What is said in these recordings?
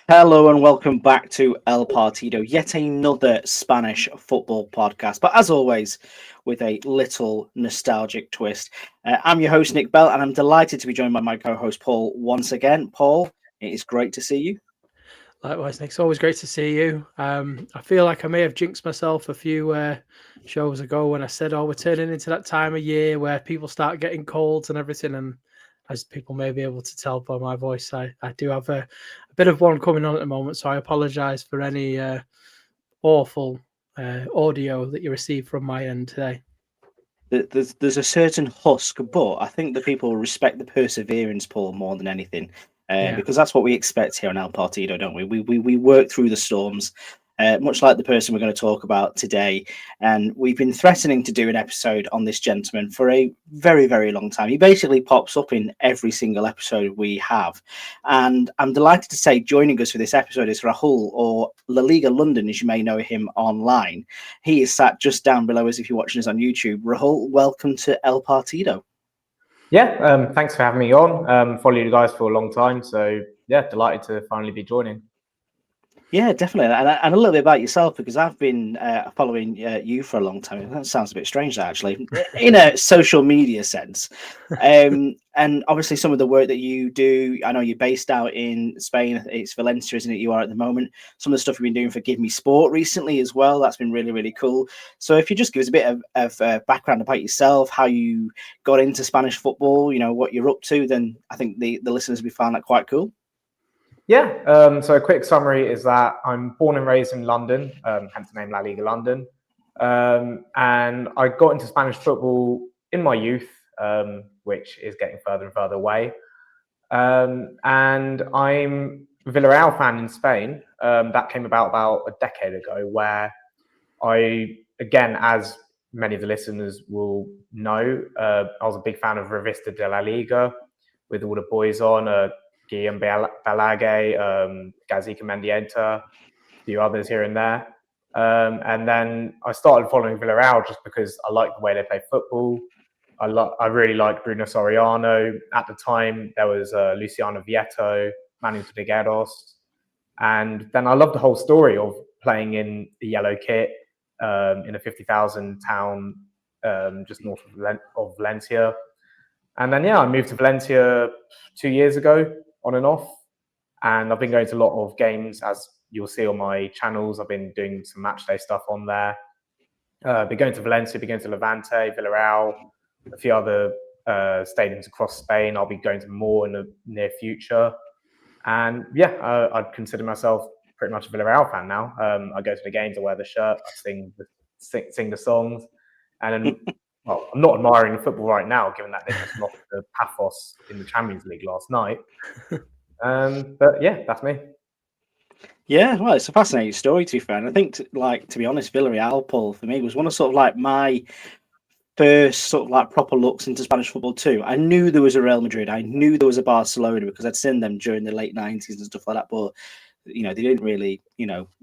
Hello and welcome back to El Partido, yet another Spanish football podcast, but as always, with a little nostalgic twist. I'm your host, Nick Bell, and I'm delighted to be joined by my co-host, Paul, once again. Paul, it is great to see you. Likewise, Nick. It's always great to see you. I feel like I may have jinxed myself a few shows ago when I said, we're turning into that time of year where people start getting colds and everything, and as people may be able to tell by my voice, I do have a bit of one coming on at the moment, so I apologise for any awful audio that you receive from my end today. There's a certain husk, but I think the people will respect the perseverance, Paul, more than anything, because that's what we expect here on El Partido, don't we? We work through the storms. Much like the person we're going to talk about today. And we've been threatening to do an episode on this gentleman for a very, very long time. He basically pops up in every single episode we have. And I'm delighted to say joining us for this episode is Rahul, or La Liga London, as you may know him online. He is sat just down below us if you're watching us on YouTube. Rahul, welcome to El Partido. Yeah, thanks for having me on. Followed you guys for a long time. So, yeah, delighted to finally be joining. Yeah, definitely. And a little bit about yourself, because I've been following you for a long time. That sounds a bit strange, actually, in a social media sense. And obviously some of the work that you do, I know you're based out in Spain. It's Valencia, isn't it? You are at the moment. Some of the stuff you've been doing for Give Me Sport recently as well. That's been really, really cool. So if you just give us a bit of background about yourself, how you got into Spanish football, what you're up to, then I think the listeners will find that quite cool. Yeah, so a quick summary is that I'm born and raised in London, hence the name La Liga London. And I got into Spanish football in my youth, which is getting further and further away. And I'm a Villarreal fan in Spain. That came about a decade ago, where I, again, as many of the listeners will know, I was a big fan of Revista de la Liga, with all the boys on, Guillem Balage, Gazica Mendieta, a few others here and there. And then I started following Villarreal just because I liked the way they play football. I really liked Bruno Soriano. At the time, there was Luciano Vietto, Manuel Pellegrini. And then I loved the whole story of playing in the yellow kit in a 50,000 town just north of Valencia. And then, I moved to Valencia 2 years ago, on and off. And I've been going to a lot of games, as you'll see on my channels. I've been doing some matchday stuff on there. Been going to Valencia, been going to Levante, Villarreal, a few other stadiums across Spain. I'll be going to more in the near future. And I'd consider myself pretty much a Villarreal fan now. I go to the games, I wear the shirt, I sing the songs. And then, well, I'm not admiring football right now, given that they just lost to Paphos in the Champions League last night. But yeah, that's me. Yeah, well, it's a fascinating story, to be fair. And I think, to be honest, Villarreal, Paul, for me, was one of sort of like my first sort of like proper looks into Spanish football too. I knew there was a Real Madrid. I knew there was a Barcelona because I'd seen them during the late 90s and stuff like that. But, they didn't really,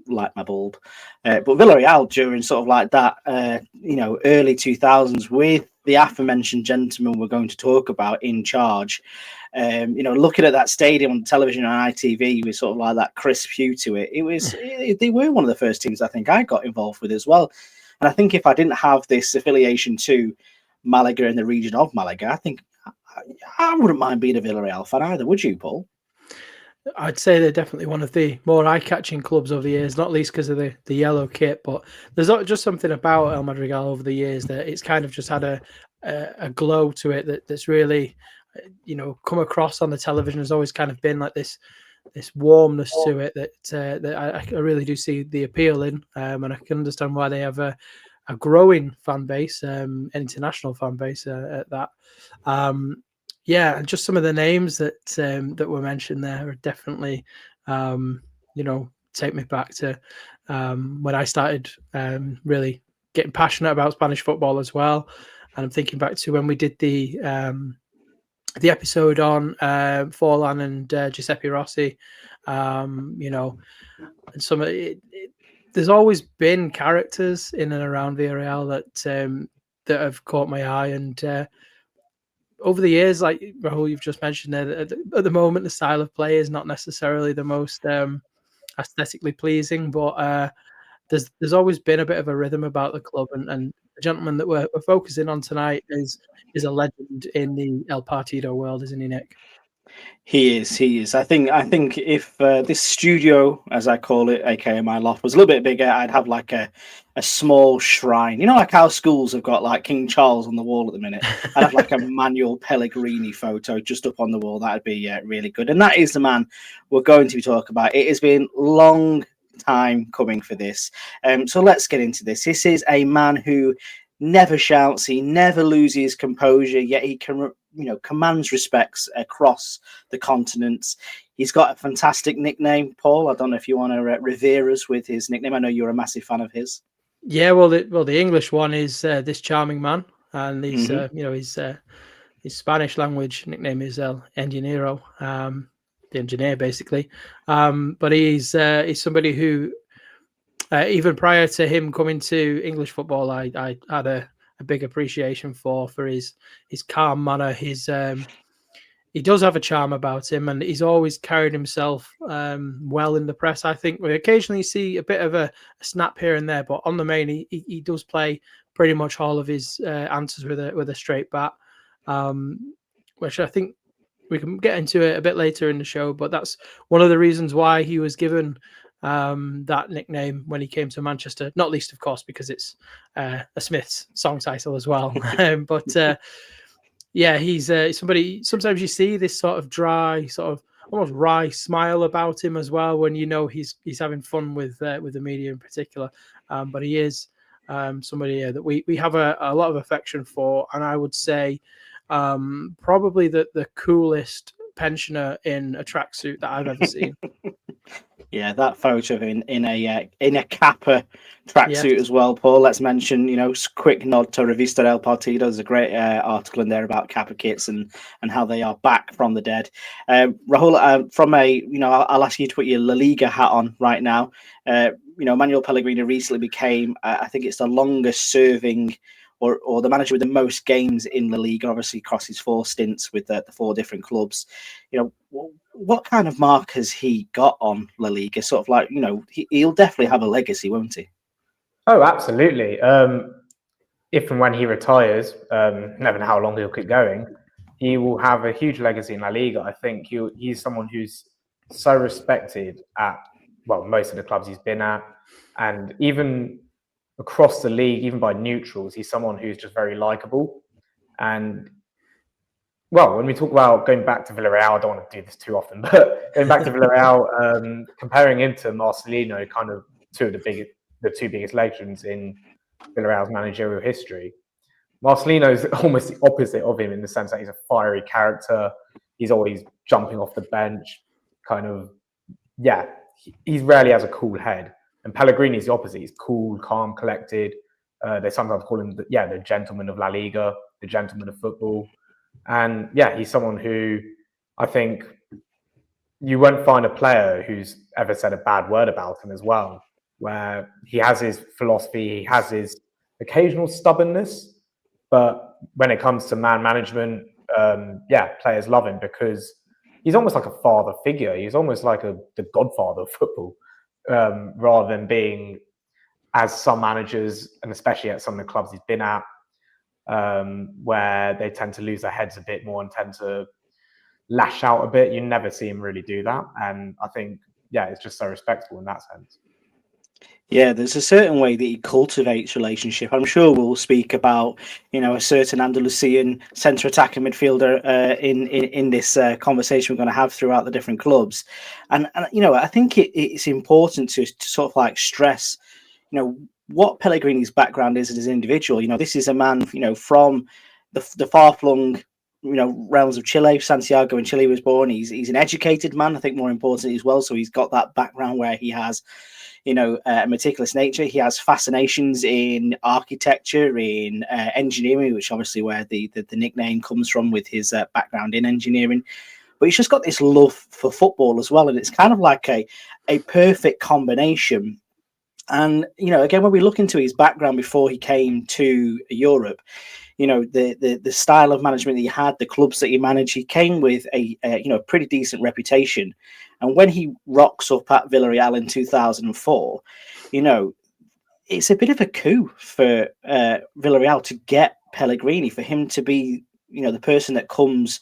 light my bulb. But Villarreal during sort of like that, early 2000s with the aforementioned gentleman we're going to talk about in charge, looking at that stadium on television on ITV with sort of like that crisp hue to it, they were one of the first teams I think I got involved with as well. And I think if I didn't have this affiliation to Malaga and the region of Malaga, I think I wouldn't mind being a Villarreal fan either. Would you, Paul? I'd say they're definitely one of the more eye-catching clubs over the years, not least because of the yellow kit. But there's just something about El Madrigal over the years that it's kind of just had a glow to it that's really, come across on the television. Has always kind of been like this warmness to it that I really do see the appeal in, and I can understand why they have a growing fan base, international fan base at that. And just some of the names that were mentioned there are definitely, take me back to when I started really getting passionate about Spanish football as well. And I'm thinking back to when we did the episode on Forlan and Giuseppe Rossi. And there's always been characters in and around Villarreal that have caught my eye, and over the years, like Rahul, you've just mentioned there, at the moment the style of play is not necessarily the most aesthetically pleasing, but there's always been a bit of a rhythm about the club, and the gentleman that we're focusing on tonight is a legend in the El Partido world, isn't he, Nick? He is. I think if this studio, as I call it, aka my loft, was a little bit bigger, I'd have like a small shrine. You know, like how schools have got like King Charles on the wall at the minute. I'd have like a Manuel Pellegrini photo just up on the wall. That'd be really good. And that is the man we're going to be talking about. It has been long time coming for this. So let's get into this. This is a man who never shouts, he never loses composure, yet he can, commands respects across the continents. He's got a fantastic nickname, Paul. I don't know if you want to revere us with his nickname. I know you're a massive fan of his. Yeah, well, the English one is this charming man, and he's his Spanish language nickname is El Ingeniero, the engineer, basically. But he's somebody who, even prior to him coming to English football, I had a big appreciation for his calm manner. He does have a charm about him, and he's always carried himself well in the press. I think we occasionally see a bit of a snap here and there, but on the main, he does play pretty much all of his answers with a straight bat, which I think we can get into it a bit later in the show. But that's one of the reasons why he was given that nickname when he came to Manchester. Not least, of course, because it's a Smiths song title as well. Yeah, he's somebody. Sometimes you see this sort of dry, sort of almost wry smile about him as well when he's having fun with the media in particular. But he is somebody that we have a lot of affection for, and I would say probably the coolest pensioner in a tracksuit that I've ever seen. Yeah, that photo of him in a Kappa tracksuit as well, Paul. Let's mention, quick nod to Revista El Partido. There's a great article in there about Kappa kits and how they are back from the dead. Rahul, from I'll ask you to put your La Liga hat on right now. Manuel Pellegrini recently became, I think it's the longest serving or the manager with the most games in La Liga, obviously across his 4 stints with the 4 different clubs. What kind of mark has he got on La Liga? Sort of like, he'll definitely have a legacy, won't he? Oh, absolutely. If and when he retires, never know how long he'll keep going, he will have a huge legacy in La Liga. I think he's someone who's so respected at, most of the clubs he's been at, and even across the league, even by neutrals, he's someone who's just very likable. And when we talk about going back to Villarreal, I don't want to do this too often, but going back to Villarreal, comparing him to Marcelino, kind of the 2 biggest legends in Villarreal's managerial history. Marcelino is almost the opposite of him in the sense that he's a fiery character. He's always jumping off the bench, he rarely has a cool head. And Pellegrini is the opposite. He's cool, calm, collected. They sometimes call him the gentleman of La Liga, the gentleman of football. And he's someone who I think you won't find a player who's ever said a bad word about him as well, where he has his philosophy, he has his occasional stubbornness, but when it comes to man management, players love him because he's almost like a father figure. He's almost like the godfather of football, rather than being, as some managers, and especially at some of the clubs he's been at, where they tend to lose their heads a bit more and tend to lash out a bit. You never see him really do that. And I think, it's just so respectable in that sense. Yeah, there's a certain way that he cultivates relationship. I'm sure we'll speak about, a certain Andalusian centre attacking midfielder in this conversation we're going to have throughout the different clubs. And I think it's important to sort of like stress, what Pellegrini's background is as an individual. This is a man, from the far-flung, realms of Chile. Santiago in Chile was born. He's an educated man, I think more importantly as well. So he's got that background where he has, a meticulous nature. He has fascinations in architecture, in engineering, which obviously where the nickname comes from with his background in engineering. But he's just got this love for football as well, and it's kind of like a perfect combination. And again, when we look into his background before he came to Europe, the style of management that he had, the clubs that he managed, he came with a pretty decent reputation. And when he rocks up at Villarreal in 2004, it's a bit of a coup for Villarreal to get Pellegrini, for him to be the person that comes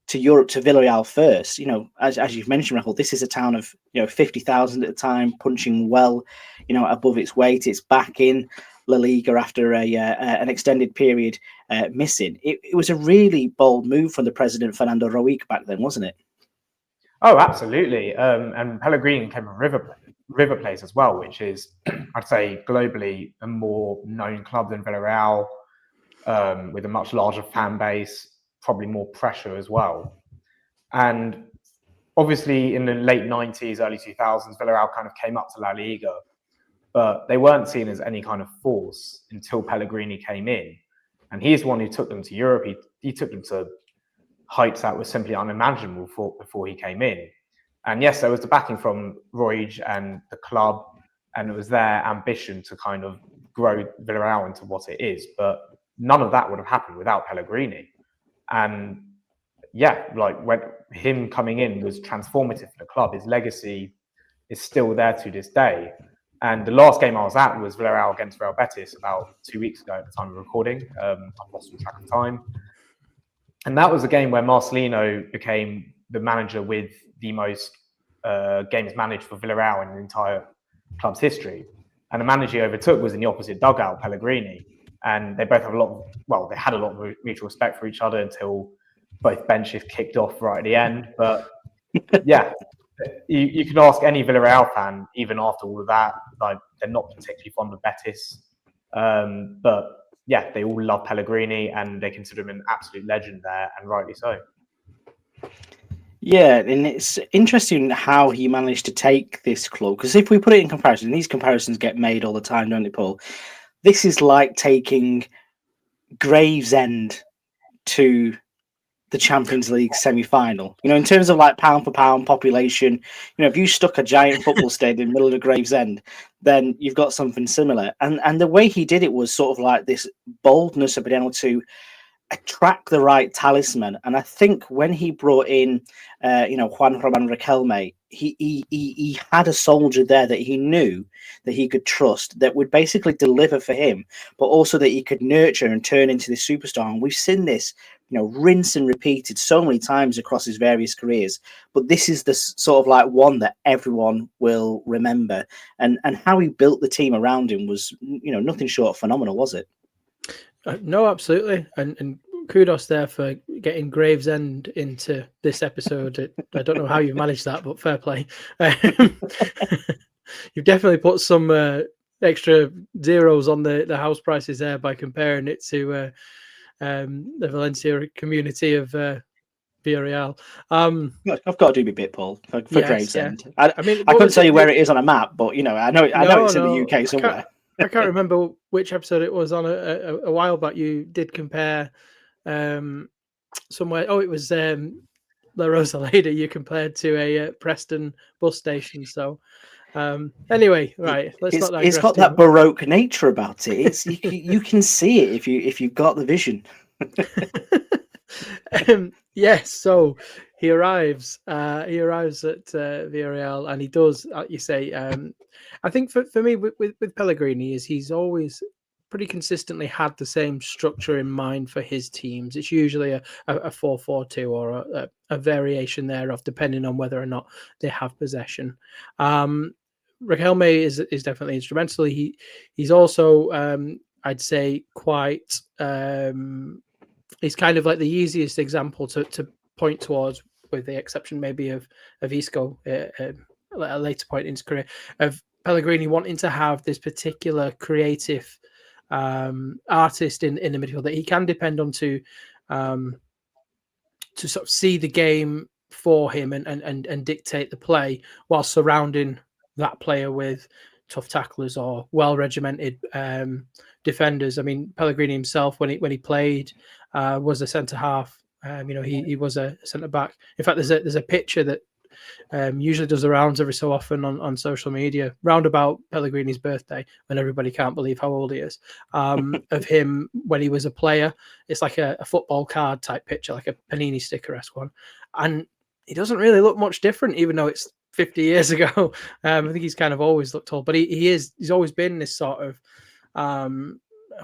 to Europe, to Villarreal first. As you've mentioned, Rahul, this is a town of 50,000 at the time, punching well above its weight. It's back in La Liga after an extended period missing. It was a really bold move from the president, Fernando Roig, back then, wasn't it? Oh, absolutely. And Pellegrini came from River Plate as well, which is, I'd say, globally a more known club than Villarreal, with a much larger fan base, probably more pressure as well. And obviously in the late 90s, early 2000s, Villarreal kind of came up to La Liga, but they weren't seen as any kind of force until Pellegrini came in. And he's the one who took them to Europe. He took them to heights that were simply unimaginable before he came in. And yes, there was the backing from Roig and the club, and it was their ambition to kind of grow Villarreal into what it is. But none of that would have happened without Pellegrini. And yeah, like when him coming in was transformative for the club. His legacy is still there to this day. And the last game I was at was Villarreal against Real Betis about 2 weeks ago at the time of recording. I've lost track of time. And that was a game where Marcelino became the manager with the most games managed for Villarreal in the entire club's history. And the manager he overtook was in the opposite dugout, Pellegrini. And they both have they had a lot of mutual respect for each other until both benches kicked off right at the end. But yeah, you can ask any Villarreal fan, even after all of that, like they're not particularly fond of Betis. But yeah, they all love Pellegrini and they consider him an absolute legend there, and rightly so. Yeah, and it's interesting how he managed to take this club, because if we put it in comparison, these comparisons get made all the time, don't they, Paul? This is like taking Gravesend to the Champions League semi-final. In terms of like pound for pound population, if you stuck a giant football stadium in the middle of Gravesend, then you've got something similar. And the way he did it was sort of like this boldness of being able to attract the right talisman. And I think when he brought in, Juan Román Riquelme, he had a soldier there that he knew that he could trust, that would basically deliver for him, but also that he could nurture and turn into this superstar. And we've seen this, rinse and repeated so many times across his various careers. But this is the sort of like one that everyone will remember. And how he built the team around him was, nothing short of phenomenal, was it? No, absolutely. And kudos there for getting Gravesend into this episode. I don't know how you managed that, but fair play. You've definitely put some extra zeros on the house prices there by comparing it to the Valencia community of Villarreal. I've got to do my bit, Paul, for Gravesend. Yeah. I mean, I couldn't tell you where it is on a map, but I know it's in the UK somewhere. I can't remember which episode it was on a while back. You did compare somewhere. Oh, it was La Rosaleda. You compared to a Preston bus station. So anyway, right. Let's not digress. It's got that Baroque nature about it. It's you can see it if you've got the vision. Yes, so he arrives at Villarreal, and he does, you say. I think for me with Pellegrini is he's always pretty consistently had the same structure in mind for his teams. It's usually a 4-4-2 or a variation thereof, depending on whether or not they have possession. Riquelme is definitely instrumental. He's also I'd say quite. He's kind of like the easiest example to point towards, with the exception maybe of Isco at a later point in his career, of Pellegrini wanting to have this particular creative artist in the midfield that he can depend on to sort of see the game for him and dictate the play, while surrounding that player with tough tacklers or well-regimented defenders. I mean, Pellegrini himself, when he played, was a centre half. He was a centre back. In fact, there's a picture that usually does the rounds every so often on social media, round about Pellegrini's birthday, when everybody can't believe how old he is, of him when he was a player. It's like a football card type picture, like a Panini sticker-esque one. And he doesn't really look much different, even though it's 50 years ago. I think he's kind of always looked old, but he's always been this sort of,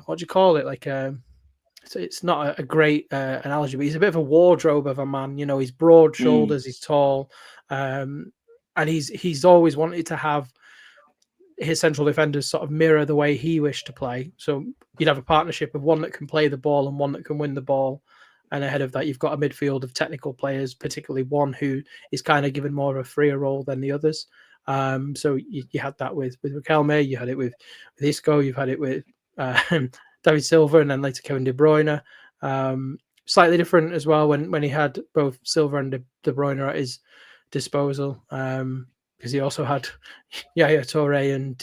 what do you call it? Like so it's not a great analogy, but he's a bit of a wardrobe of a man. He's broad shoulders, he's tall, and he's always wanted to have his central defenders sort of mirror the way he wished to play. So you'd have a partnership of one that can play the ball and one that can win the ball. And ahead of that, you've got a midfield of technical players, particularly one who is kind of given more of a freer role than the others. So you had that with Riquelme, you had it with Isco, you've had it with David Silva, and then later Kevin De Bruyne. Slightly different as well when he had both Silva and De Bruyne at his disposal, because he also had Yaya Touré and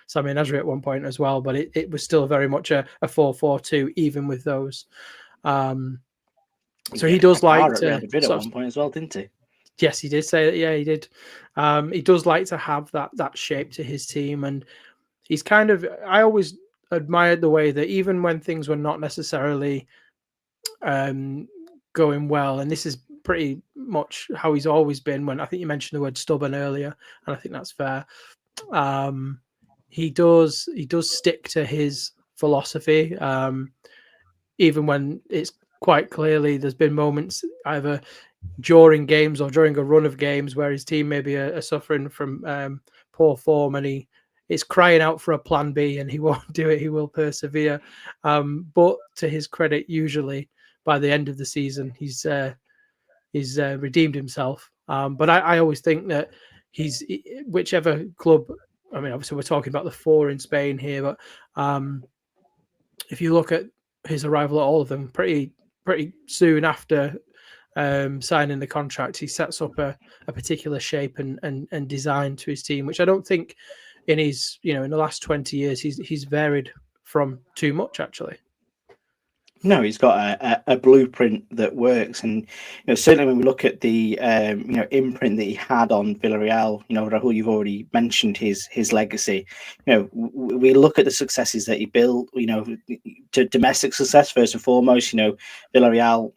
Sami Nasri at one point as well. But it was still very much a 4-4-2, even with those. So he does like to at one point as well, didn't he? Yes, he did say that. Yeah, he did. He does like to have that shape to his team, and he's kind of. I always admired the way that even when things were not necessarily going well, and this is pretty much how he's always been. When I think you mentioned the word stubborn earlier, and I think that's fair. He does stick to his philosophy, even when it's quite clearly there's been moments either during games or during a run of games where his team maybe are suffering from poor form, and it's crying out for a plan B, and he won't do it. He will persevere. But to his credit, usually by the end of the season, he's redeemed himself. But I always think that whichever club. I mean, obviously we're talking about the four in Spain here, but if you look at his arrival at all of them, pretty soon after signing the contract, he sets up a particular shape and design to his team, which I don't think in his in the last 20 years he's varied from too much, actually. No, he's got a blueprint that works, and certainly when we look at the imprint that he had on Villarreal, Rahul, you've already mentioned his legacy. We look at the successes that he built. To domestic success first and foremost. Villarreal,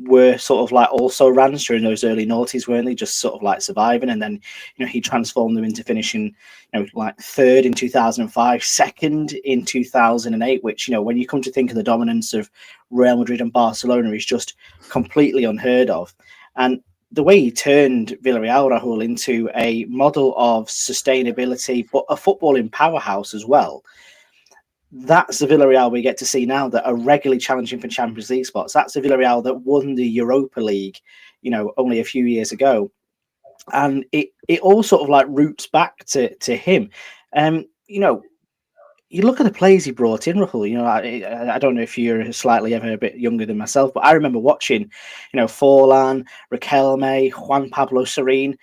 were sort of like also rans during those early noughties, weren't they? Just sort of like surviving, and then he transformed them into finishing like third in 2005, second in 2008, which when you come to think of the dominance of Real Madrid and Barcelona is just completely unheard of. And the way he turned Villarreal, Rahul, into a model of sustainability, but a footballing powerhouse as well. That's the Villarreal we get to see now that are regularly challenging for Champions League spots. That's the Villarreal that won the Europa League, only a few years ago. And it all sort of like roots back to him. You look at the players he brought in, Rahul. I don't know if you're slightly ever a bit younger than myself, but I remember watching, Forlan, Riquelme, Juan Pablo Serene.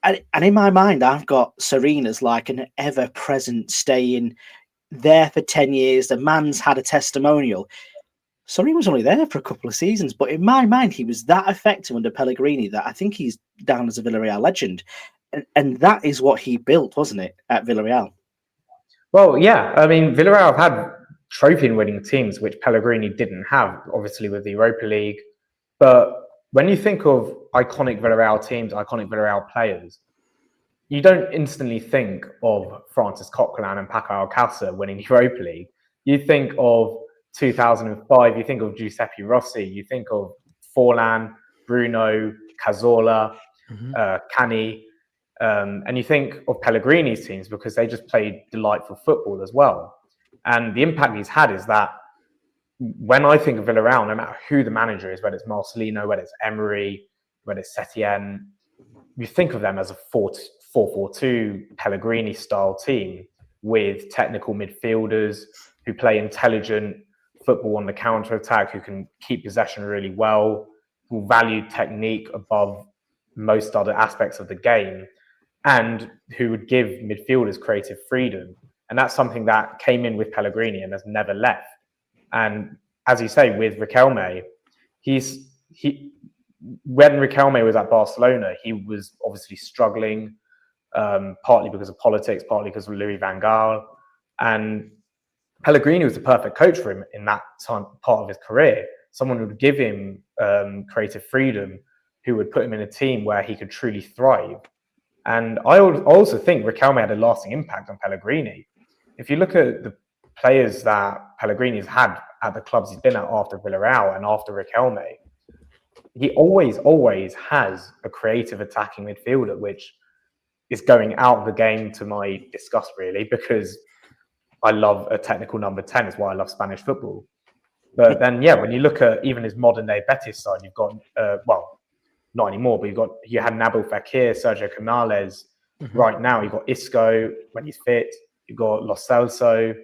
And in my mind, I've got Serene as like an ever-present staying there for 10 years. The man's had a testimonial. Sorry, he was only there for a couple of seasons, but in my mind, he was that effective under Pellegrini that I think he's down as a Villarreal legend. And that is what he built, wasn't it, at Villarreal? Well, yeah. I mean, Villarreal have had trophy-winning teams, which Pellegrini didn't have, obviously, with the Europa League. But when you think of iconic Villarreal teams, iconic Villarreal players, you don't instantly think of Francis Coquelin and Paco Alcácer winning the Europa League. You think of 2005, you think of Giuseppe Rossi, you think of Forlan, Bruno, Cazorla, Cani, and you think of Pellegrini's teams because they just played delightful football as well. And the impact he's had is that when I think of Villarreal, no matter who the manager is, whether it's Marcelino, whether it's Emery, whether it's Setien, you think of them as a 4-4-2 Pellegrini style team with technical midfielders who play intelligent football on the counter attack, who can keep possession really well, who value technique above most other aspects of the game. and who would give midfielders creative freedom. And that's something that came in with Pellegrini and has never left. And as you say, with Riquelme, when Riquelme was at Barcelona, he was obviously struggling, partly because of politics, partly because of Louis van Gaal. And Pellegrini was the perfect coach for him in that part of his career. Someone who would give him creative freedom, who would put him in a team where he could truly thrive. And I also think Riquelme had a lasting impact on Pellegrini. If you look at the players that Pellegrini has had at the clubs he's been at after Villarreal and after Riquelme, he always has a creative attacking midfielder, which is going out of the game to my disgust, really, because I love a technical number 10. Is why I love Spanish football. But then, yeah, when you look at even his modern day Betis side, you've got, not anymore, but you had Nabil Fekir, Sergio Canales. Mm-hmm. Right now, you've got Isco when he's fit. You've got Lo Celso.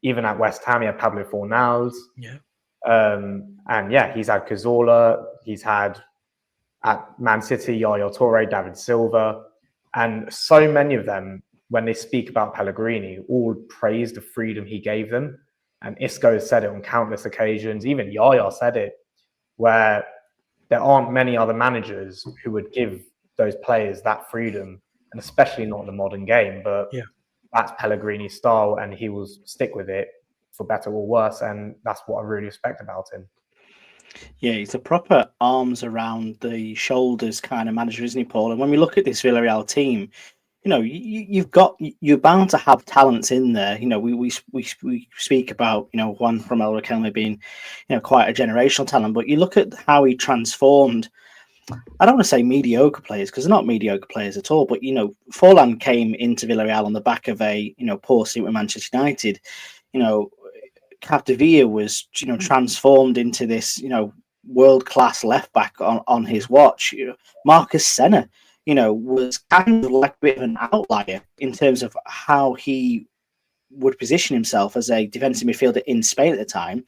Even at West Ham, you have Pablo Fornals. Yeah. And yeah, he's had Cazorla. He's had at Man City, Yaya Toure, David Silva. And so many of them, when they speak about Pellegrini, all praise the freedom he gave them. And Isco has said it on countless occasions. Even Yaya said it, where there aren't many other managers who would give those players that freedom, and especially not in the modern game. But yeah, that's Pellegrini's style, and he will stick with it for better or worse. And that's what I really respect about him. Yeah, he's a proper arms around the shoulders kind of manager, isn't he, Paul? And when we look at this Villarreal team, you know, you're bound to have talents in there. You know, we speak about, you know, Juan Romel Riquelme being, you know, quite a generational talent, but you look at how he transformed. I don't want to say mediocre players, because they're not mediocre players at all. But you know, Forlan came into Villarreal on the back of a, you know, poor seat with Manchester United. You know, Capdevila was, you know, transformed into this, you know, world class left back on his watch. You know, Marcus Senna, you know, was kind of like a bit of an outlier in terms of how he would position himself as a defensive midfielder in Spain at the time.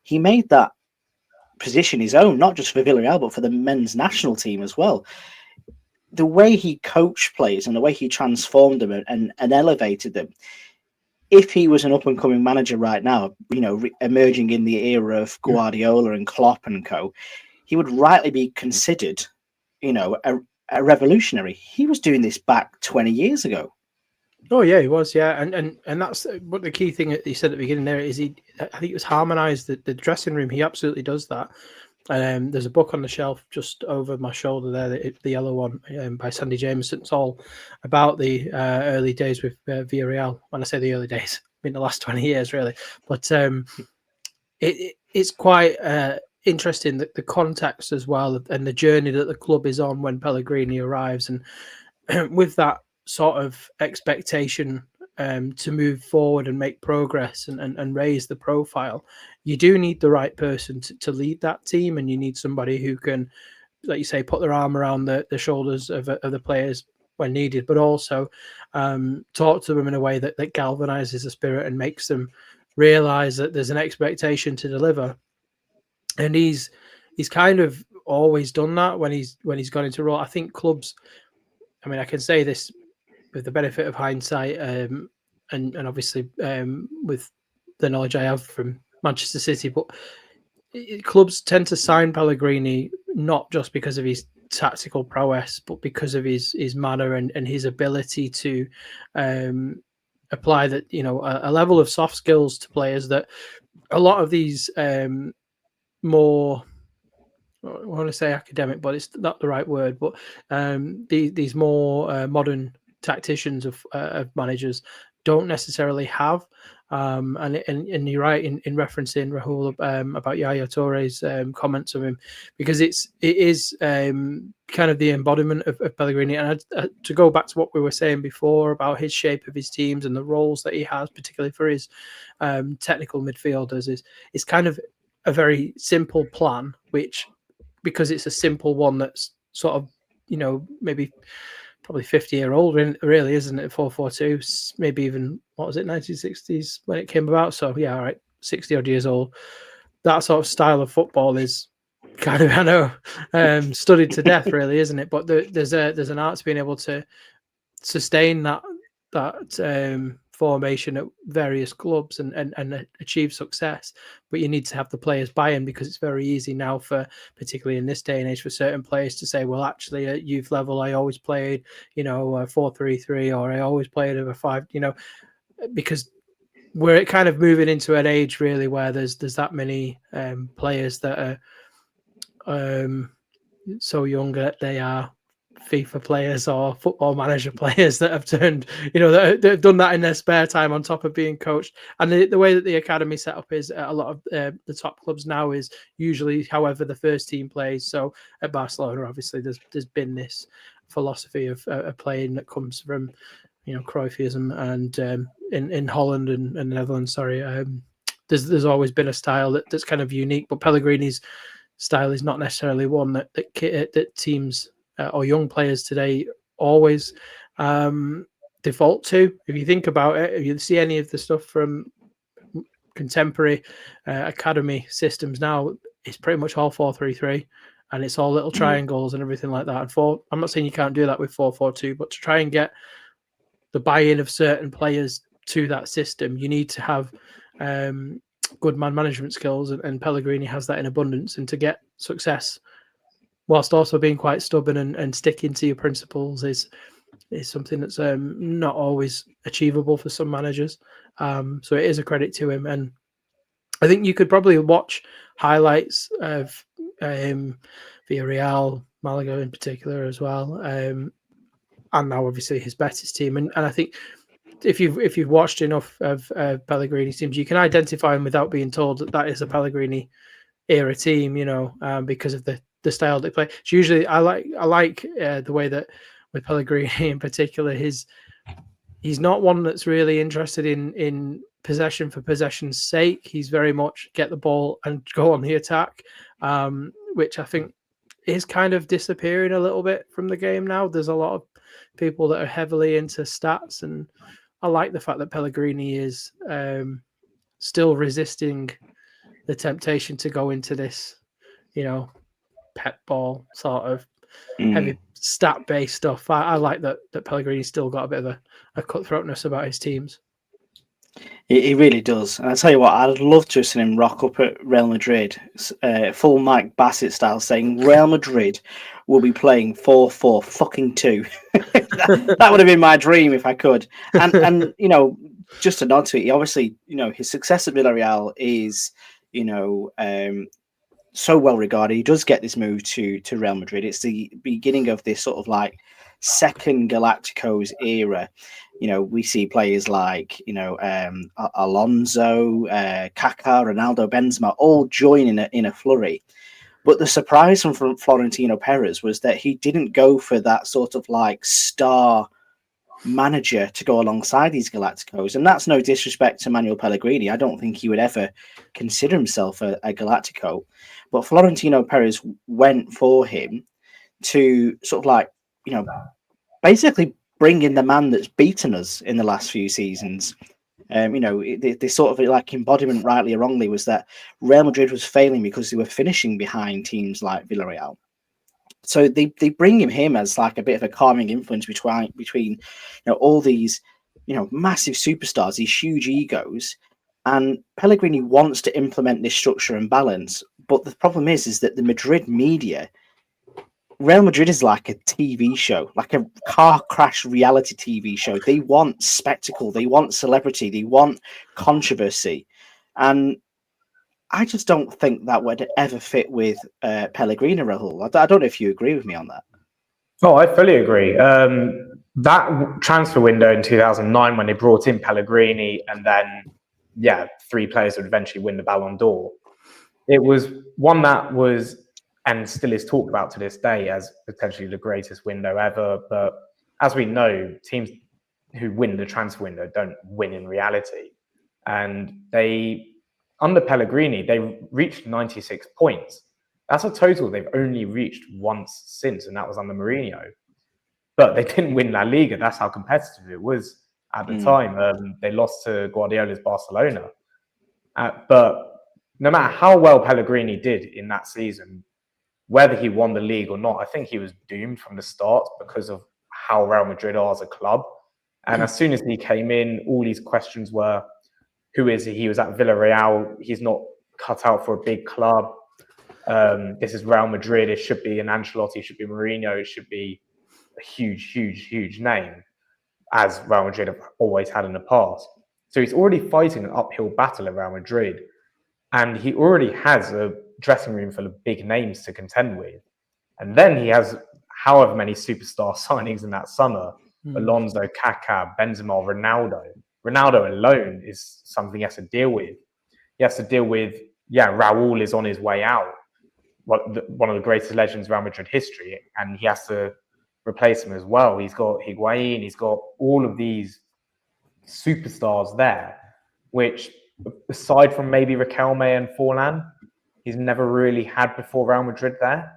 He made that position his own, not just for Villarreal, but for the men's national team as well. The way he coached players and the way he transformed them and elevated them. If he was an up-and-coming manager right now, you know, emerging in the era of Guardiola and Klopp and co., he would rightly be considered, you know, a revolutionary. He was doing this back 20 years ago. Oh yeah, he was. Yeah, and that's what the key thing he said at the beginning there is I think it was harmonized the dressing room. He absolutely does that. There's a book on the shelf just over my shoulder there, the yellow one by Sandy Jameson. It's all about the early days with Villarreal. When I say the early days, I mean the last 20 years really. But it's quite interesting that the context as well and the journey that the club is on when Pellegrini arrives, and with that sort of expectation to move forward and make progress and raise the profile, you do need the right person to lead that team, and you need somebody who can, like you say, put their arm around the shoulders of the players when needed, but also talk to them in a way that galvanizes the spirit and makes them realize that there's an expectation to deliver. And he's kind of always done that when he's gone into role. I think clubs, I mean, I can say this with the benefit of hindsight, and obviously with the knowledge I have from Manchester City, but clubs tend to sign Pellegrini not just because of his tactical prowess, but because of his manner and his ability to apply that, you know, a level of soft skills to players that a lot of these more, I want to say academic, but it's not the right word, but these more modern tacticians of managers don't necessarily have. And you're right in referencing Rahul about Yaya Toure's comments of him, because it is kind of the embodiment of Pellegrini. And to go back to what we were saying before about his shape of his teams and the roles that he has, particularly for his technical midfielders, is kind of a very simple plan, which, because it's a simple one that's sort of, you know, maybe probably 50-year-old, really, isn't it? 4-4-2, maybe even, what was it, 1960s when it came about? So, yeah, all right, 60-odd years old. That sort of style of football is kind of, I know, studied to death, really, isn't it? But there's an art to being able to sustain that formation at various clubs and achieve success. But you need to have the players buy-in, because it's very easy now, for particularly in this day and age, for certain players to say, well, actually at youth level I always played 4-3-3, or I always played over 5, because we're kind of moving into an age really where there's that many players that are so young that they are FIFA players or football manager players that have turned, that have done that in their spare time on top of being coached. And the way that the academy set up is, a lot of the top clubs now is usually however the first team plays. So at Barcelona, obviously, there's been this philosophy of playing that comes from, Cruyffism, and in Holland and the Netherlands, there's always been a style that's kind of unique, but Pellegrini's style is not necessarily one that teams or young players today always default to. If you think about it, if you see any of the stuff from contemporary academy systems now, it's pretty much all 4-3-3, and it's all little triangles and everything like that. And I'm not saying you can't do that with 4-4-2, but to try and get the buy-in of certain players to that system, you need to have good man management skills, and Pellegrini has that in abundance. And to get success whilst also being quite stubborn and sticking to your principles is something that's not always achievable for some managers. So it is a credit to him. And I think you could probably watch highlights of Villarreal, Malaga in particular as well, and now obviously his Betis team. And I think if you've watched enough of Pellegrini's teams, you can identify him without being told that is a Pellegrini era team, because of the style they play. It's usually I like the way that with Pellegrini in particular, he's not one that's really interested in possession for possession's sake. He's very much get the ball and go on the attack, which I think is kind of disappearing a little bit from the game now. There's a lot of people that are heavily into stats, and I like the fact that Pellegrini is still resisting the temptation to go into this, pet ball sort of heavy stat-based stuff. I like that Pellegrini's still got a bit of a cutthroatness about his teams. He really does. And I tell you what, I'd love to have seen him rock up at Real Madrid, full Mike Bassett style, saying Real Madrid will be playing 4-4-2. That would have been my dream if I could. And just to nod to it, he obviously, his success at Villarreal is, so well regarded. He does get this move to Real Madrid. It's the beginning of this sort of like second Galacticos era. We see players like Alonso, Kaká, Ronaldo, Benzema all join in a flurry. But the surprise from Florentino Perez was that he didn't go for that sort of like star manager to go alongside these Galacticos. And that's no disrespect to Manuel Pellegrini. I don't think he would ever consider himself a Galactico. But Florentino Perez went for him to sort of like, basically bring in the man that's beaten us in the last few seasons. The sort of like embodiment, rightly or wrongly, was that Real Madrid was failing because they were finishing behind teams like Villarreal. So they bring him as like a bit of a calming influence between all these massive superstars, these huge egos, and Pellegrini wants to implement this structure and balance. But the problem is that the Madrid media, Real Madrid is like a TV show, like a car crash reality TV show. They want spectacle, they want celebrity, they want controversy, and I just don't think that would ever fit with Pellegrini, Rahul. I don't know if you agree with me on that. Oh, I fully agree. That transfer window in 2009, when they brought in Pellegrini, and then, 3 players would eventually win the Ballon d'Or, it was one that was, and still is talked about to this day, as potentially the greatest window ever. But as we know, teams who win the transfer window don't win in reality. And under Pellegrini, they reached 96 points. That's a total they've only reached once since, and that was under Mourinho. But they didn't win La Liga. That's how competitive it was at the time. They lost to Guardiola's Barcelona. But no matter how well Pellegrini did in that season, whether he won the league or not, I think he was doomed from the start because of how Real Madrid are as a club. And as soon as he came in, all these questions were, who is he? He was at Villarreal. He's not cut out for a big club. This is Real Madrid. It should be an Ancelotti. It should be Mourinho. It should be a huge name, as Real Madrid have always had in the past. So he's already fighting an uphill battle at Real Madrid. And he already has a dressing room full of big names to contend with. And then he has however many superstar signings in that summer. Alonso, Kaká, Benzema, Ronaldo. Ronaldo alone is something he has to deal with. He has to deal with, Rahul is on his way out. One of the greatest legends of Real Madrid history. And he has to replace him as well. He's got Higuain. He's got all of these superstars there, which, aside from maybe Riquelme and Forlan, he's never really had before Real Madrid there.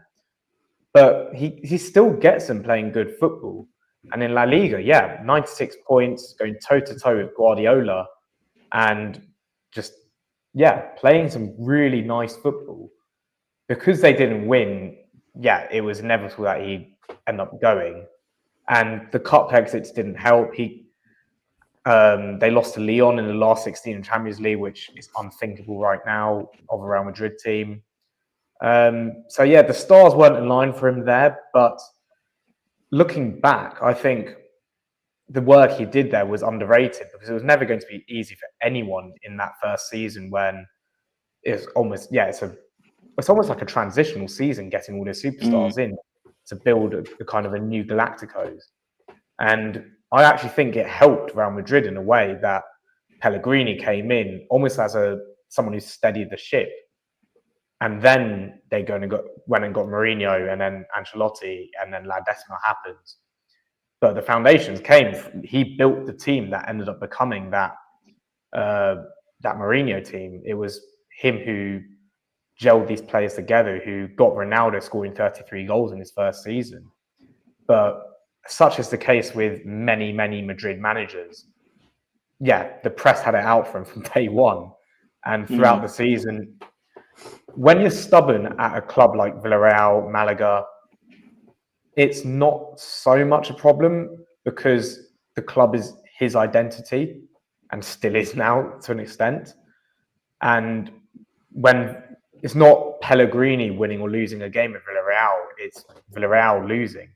But he still gets them playing good football. And in La Liga, 96 points, going toe-to-toe with Guardiola and just, playing some really nice football. Because they didn't win, it was inevitable that he'd end up going. And the cup exits didn't help. They lost to Lyon in the last 16 in Champions League, which is unthinkable right now of a Real Madrid team. The stars weren't in line for him there, but looking back, I think the work he did there was underrated because it was never going to be easy for anyone in that first season when it's almost, it's almost like a transitional season getting all the superstars in to build a kind of a new Galacticos. And I actually think it helped Real Madrid in a way that Pellegrini came in almost as someone who steadied the ship. And then they went and got Mourinho and then Ancelotti and then La Decima happens. But the foundations came. He built the team that ended up becoming that Mourinho team. It was him who gelled these players together, who got Ronaldo scoring 33 goals in his first season. But such is the case with many Madrid managers. The press had it out for him from day one. And throughout the season, when you're stubborn at a club like Villarreal, Malaga, it's not so much a problem because the club is his identity and still is now to an extent. And when it's not Pellegrini winning or losing a game at Villarreal, it's Villarreal losing.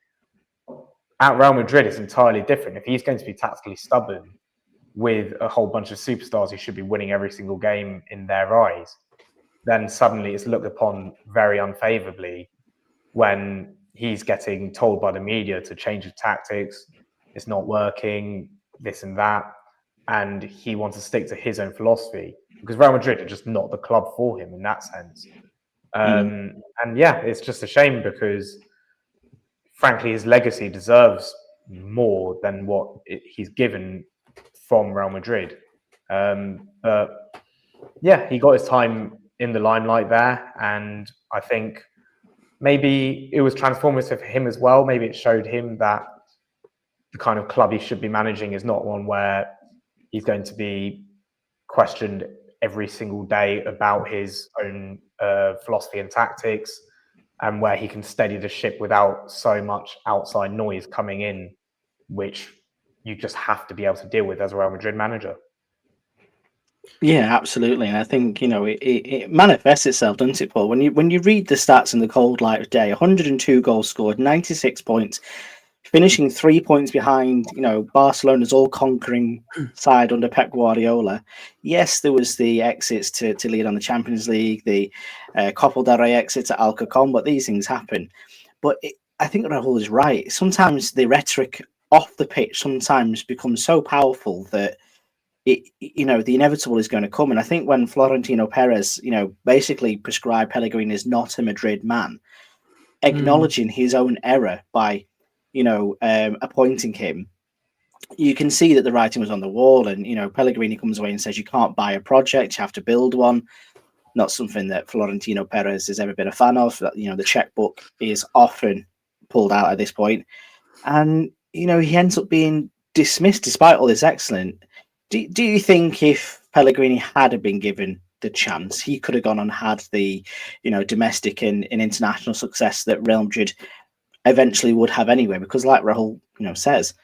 At Real Madrid, it's entirely different. If he's going to be tactically stubborn with a whole bunch of superstars who should be winning every single game in their eyes, then suddenly it's looked upon very unfavorably when he's getting told by the media to change his tactics, it's not working, this and that, and he wants to stick to his own philosophy because Real Madrid are just not the club for him in that sense. And it's just a shame because frankly, his legacy deserves more than what he's given from Real Madrid. But he got his time in the limelight there. And I think maybe it was transformative for him as well. Maybe it showed him that the kind of club he should be managing is not one where he's going to be questioned every single day about his own philosophy and tactics, and where he can steady the ship without so much outside noise coming in, which you just have to be able to deal with as a Real Madrid manager. Yeah, absolutely. And I think, it manifests itself, doesn't it, Paul? When you read the stats in the cold light of day, 102 goals scored, 96 points, finishing 3 points behind, Barcelona's all-conquering side under Pep Guardiola. Yes, there was the exits to lead on the Champions League, the Copa del Rey exits at Alcorcon, but these things happen. But I think Rahul is right. Sometimes the rhetoric off the pitch sometimes becomes so powerful that the inevitable is going to come. And I think when Florentino Perez, basically prescribed Pellegrini as not a Madrid man, acknowledging his own error by appointing him, you can see that the writing was on the wall. And Pellegrini comes away and says you can't buy a project, you have to build one. Not something that Florentino Perez has ever been a fan of. The checkbook is often pulled out at this point, and he ends up being dismissed despite all this excellence. Do you think if Pellegrini had been given the chance. He could have gone and had the, domestic and international success that Real Madrid eventually would have anyway. Because, like Rahul, says,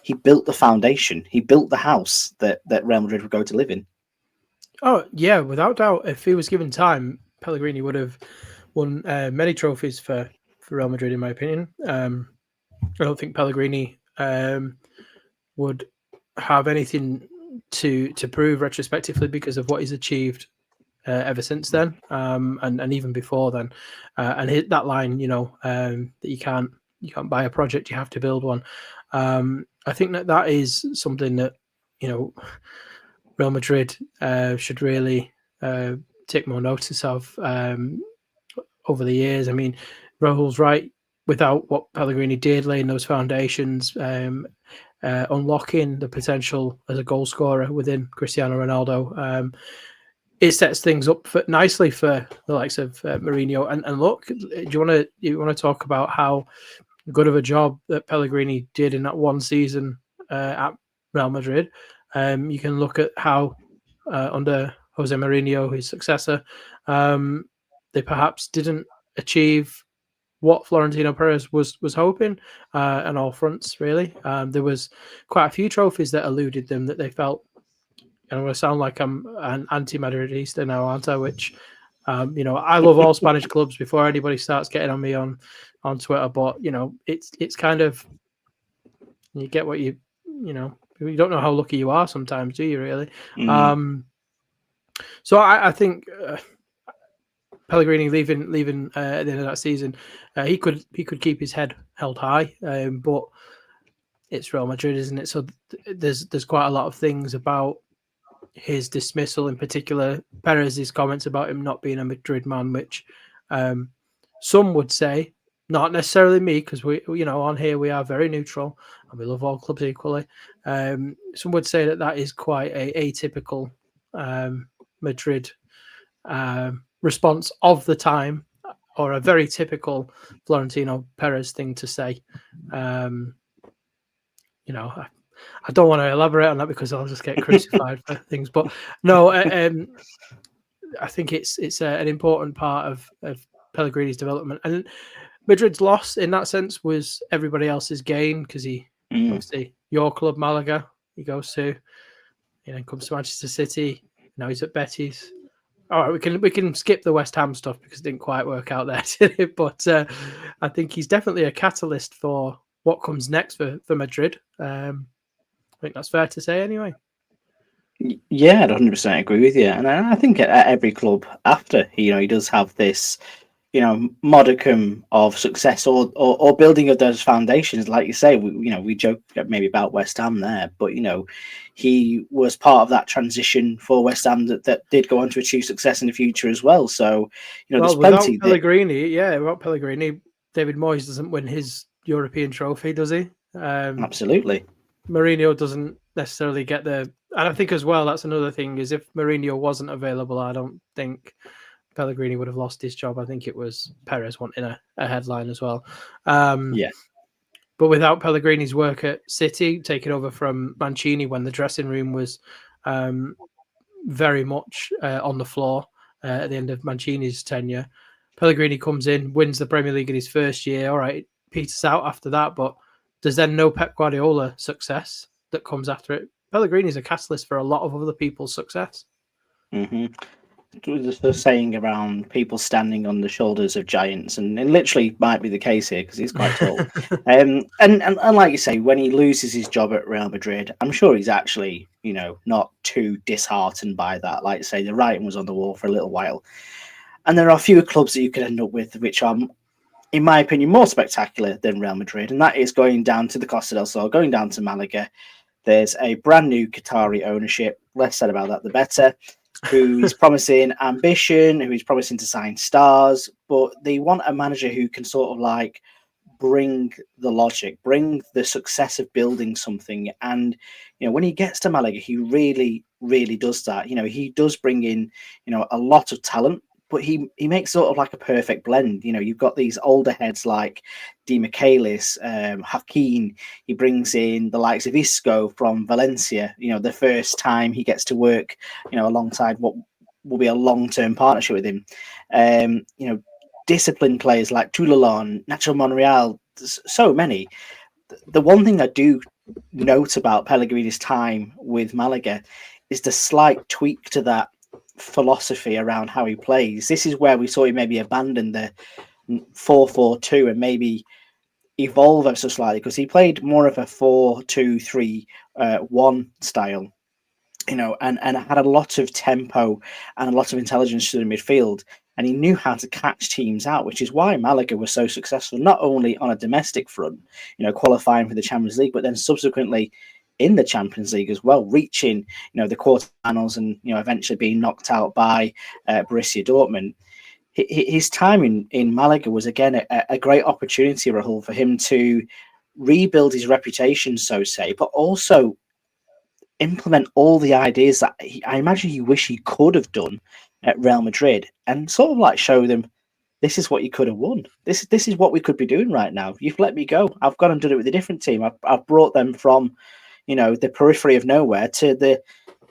he built the foundation. He built the house that Real Madrid would go to live in. Oh yeah, without doubt. If he was given time, Pellegrini would have won many trophies for Real Madrid, in my opinion. I don't think Pellegrini would have anything to prove retrospectively because of what he's achieved ever since then, and even before then. And hit that line, that you can't buy a project, you have to build one. I think that is something that Real Madrid should really take more notice of over the years. I mean, Rahul's right. Without what Pellegrini did, laying those foundations, unlocking the potential as a goal scorer within Cristiano Ronaldo, it sets things up nicely for the likes of Mourinho. And look, do you want to talk about how good of a job that Pellegrini did in that one season at Real Madrid? You can look at how under Jose Mourinho, his successor, they perhaps didn't achieve what Florentino Perez was hoping on all fronts, really. There was quite a few trophies that eluded them that they felt, and I'm going to sound like I'm an anti-Madridista now, aren't I? Which, I love all Spanish clubs before anybody starts getting on me on Twitter, but, it's kind of, you get what you don't know how lucky you are sometimes, do you really? So I think Pellegrini leaving at the end of that season, he could keep his head held high, but it's Real Madrid, isn't it? So there's quite a lot of things about his dismissal, in particular Perez's comments about him not being a Madrid man, which some would say, not necessarily me, because we on here we are very neutral and we love all clubs equally. Some would say that is quite a atypical Madrid response of the time, or a very typical Florentino Perez thing to say. I don't want to elaborate on that because I'll just get crucified for things. But no, I think it's an important part of Pellegrini's development. And Madrid's loss in that sense was everybody else's gain, because he obviously your club Malaga he goes to, comes to Manchester City. Now he's at Betis. All right, we can skip the West Ham stuff because it didn't quite work out there, but I think he's definitely a catalyst for what comes next for Madrid. I think that's fair to say, anyway. Yeah, I'd 100% agree with you, and I think at every club after he does have this, modicum of success or building of those foundations, like you say. We joke maybe about West Ham there, but he was part of that transition for West Ham that did go on to achieve success in the future as well. So there's plenty. Without Pellegrini, David Moyes doesn't win his European trophy, does he? Absolutely. Mourinho doesn't necessarily get and I think as well that's another thing, is if Mourinho wasn't available, I don't think Pellegrini would have lost his job. I think it was Perez wanting a headline as well. Yeah. But without Pellegrini's work at City, taking over from Mancini when the dressing room was very much on the floor at the end of Mancini's tenure, Pellegrini comes in, wins the Premier League in his first year. All right, peters out after that, but there's then no Pep Guardiola success that comes after it. Pellegrini's a catalyst for a lot of other people's success. Mm-hmm. There's the saying around people standing on the shoulders of giants, and it literally might be the case here because he's quite tall. And like you say, when he loses his job at Real Madrid, I'm sure he's actually, not too disheartened by that. Like I say, the writing was on the wall for a little while. And there are fewer clubs that you could end up with which are, in my opinion, more spectacular than Real Madrid, and that is going down to the Costa del Sol, going down to Malaga. There's a brand new Qatari ownership. Less said about that, the better. Who is promising ambition, who is promising to sign stars, but they want a manager who can sort of like bring the logic, bring the success of building something. And, when he gets to Malaga, he really, really does that. He does bring in, a lot of talent, but he makes sort of like a perfect blend. You've got these older heads like Di Michaelis, Hakeem. He brings in the likes of Isco from Valencia. The first time he gets to work, alongside what will be a long-term partnership with him. Disciplined players like Toulalan, Nacho Monreal, so many. The one thing I do note about Pellegrini's time with Malaga is the slight tweak to that philosophy around how he plays. This is where we saw him maybe abandon the 4-4-2 and maybe evolve ever so slightly, because he played more of a 4-2-3-1 style, and had a lot of tempo and a lot of intelligence to the midfield. And he knew how to catch teams out, which is why Malaga was so successful, not only on a domestic front, qualifying for the Champions League, but then subsequently in the Champions League as well, reaching, the quarterfinals and, eventually being knocked out by Borussia Dortmund. His time in Malaga was, again, a great opportunity, Rahul, for him to rebuild his reputation, so say, but also implement all the ideas that I imagine he wished he could have done at Real Madrid, and sort of like show them, this is what you could have won. This is what we could be doing right now. You've let me go. I've gone and done it with a different team. I've brought them from, the periphery of nowhere to the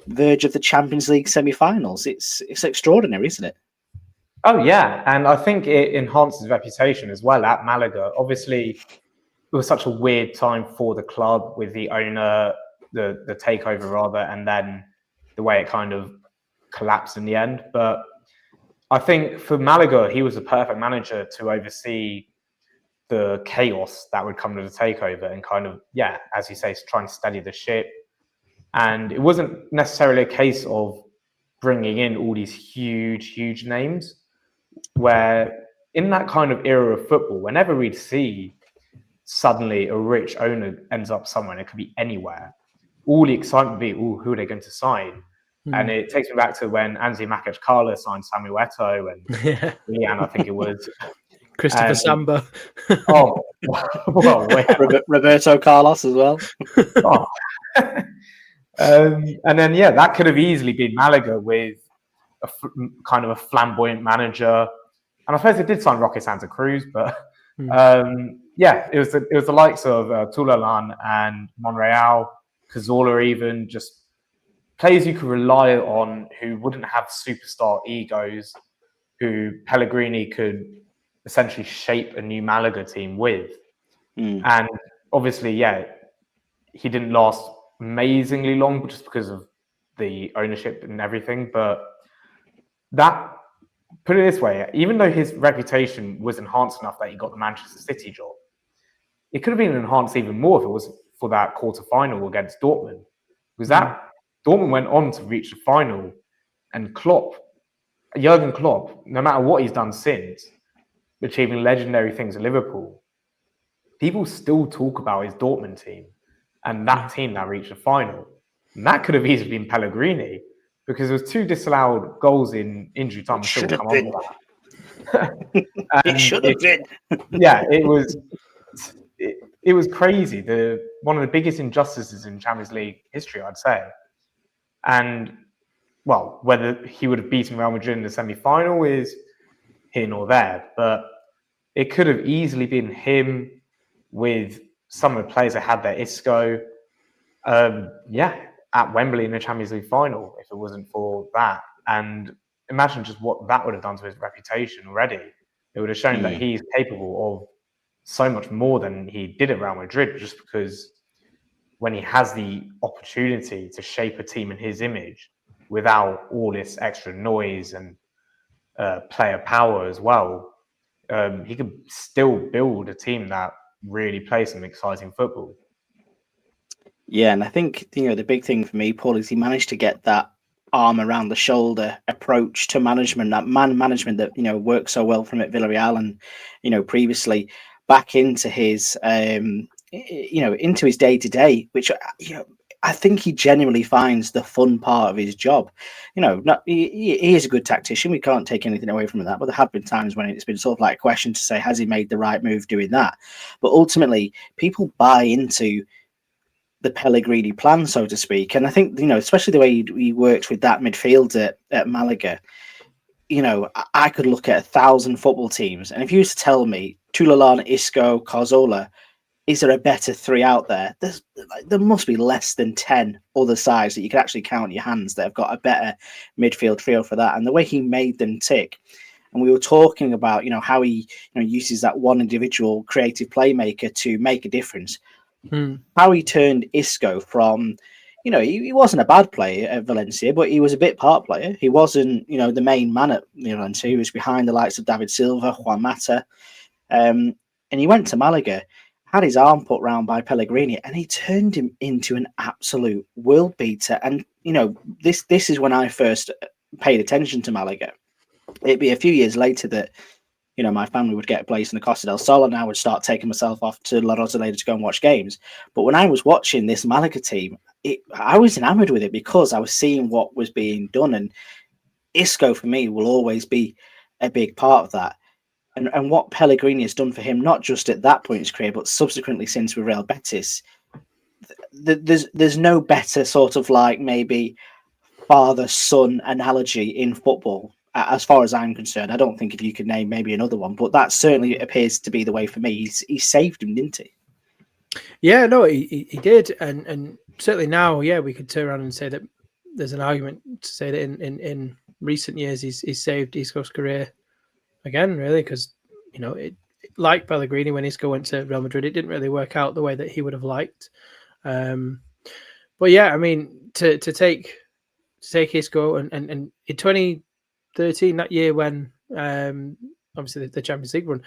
verge of the Champions League semi-finals. It's extraordinary, isn't it? Oh yeah, and I think it enhances reputation as well at Malaga. Obviously, it was such a weird time for the club with the owner, the takeover rather, and then the way it kind of collapsed in the end. But I think for Malaga, he was the perfect manager to oversee the chaos that would come to the takeover and kind of, as you say, trying to steady the ship. And it wasn't necessarily a case of bringing in all these huge names, where in that kind of era of football, whenever we'd see suddenly a rich owner ends up somewhere, and it could be anywhere, all the excitement would be, who are they going to sign? And it takes me back to when Anzi Makachkala signed Samuel Eto'o and Chilean, I think it was. Christopher Samba. Roberto Carlos as well. And then, that could have easily been Malaga with kind of a flamboyant manager. And I suppose it did sign Roque Santa Cruz, but it was the likes of Toulalan and Monreal, Cazorla, even just players you could rely on who wouldn't have superstar egos, who Pellegrini could essentially shape a new Malaga team with. And obviously, he didn't last amazingly long just because of the ownership and everything. But that, put it this way, even though his reputation was enhanced enough that he got the Manchester City job, it could have been enhanced even more if it was for that quarter-final against Dortmund. Because that Dortmund went on to reach the final, and Jurgen Klopp, no matter what he's done since, achieving legendary things at Liverpool, people still talk about his Dortmund team and that team that reached the final. And that could have easily been Pellegrini, because there was 2 disallowed goals in injury time. Should have been. It should have been. It was crazy. One of the biggest injustices in Champions League history, I'd say. And, well, whether he would have beaten Real Madrid in the semi-final is here nor there. But it could have easily been him with some of the players that had their Isco. At Wembley in the Champions League final, if it wasn't for that. And imagine just what that would have done to his reputation already. It would have shown that he's capable of so much more than he did at Real Madrid, just because when he has the opportunity to shape a team in his image without all this extra noise and player power as well, he could still build a team that really plays some exciting football. Yeah, and I think, the big thing for me, Paul, is he managed to get that arm around the shoulder approach to management, that man management that, worked so well from at Villarreal and, previously, back into his, into his day-to-day, which, I think he genuinely finds the fun part of his job. He is a good tactician. We can't take anything away from that. But there have been times when it's been sort of like a question to say, has he made the right move doing that? But ultimately, people buy into the Pellegrini plan, so to speak. And I think, especially the way he works with that midfield at Malaga, I could look at 1,000 football teams. And if you used to tell me Toulalan, Isco, Cazorla, is there a better three out there? There must be less than 10 other sides that you could actually count on your hands that have got a better midfield trio for that. And the way he made them tick, and we were talking about, how he uses that one individual creative playmaker to make a difference. How he turned Isco from, he wasn't a bad player at Valencia, but he was a bit part player. He wasn't, the main man at Valencia. He was behind the likes of David Silva, Juan Mata. And he went to Malaga, had his arm put round by Pellegrini, and he turned him into an absolute world beater. And, this is when I first paid attention to Malaga. It'd be a few years later that, my family would get a place in the Costa del Sol, and I would start taking myself off to La Rosaleda to go and watch games. But when I was watching this Malaga team, I was enamored with it because I was seeing what was being done. And Isco, for me, will always be a big part of that. And what Pellegrini has done for him, not just at that point in his career, but subsequently since with Real Betis, there's no better sort of like maybe father-son analogy in football. As far as I'm concerned, I don't think if you could name maybe another one, but that certainly appears to be the way for me. He saved him, didn't he? Yeah, no, he did, and certainly now, we could turn around and say that there's an argument to say that in recent years he's saved Isco's career again, really, because like Pellegrini, when Isco went to Real Madrid, it didn't really work out the way that he would have liked. But yeah, I mean, to take Isco and in 2013, that year when obviously the Champions League run,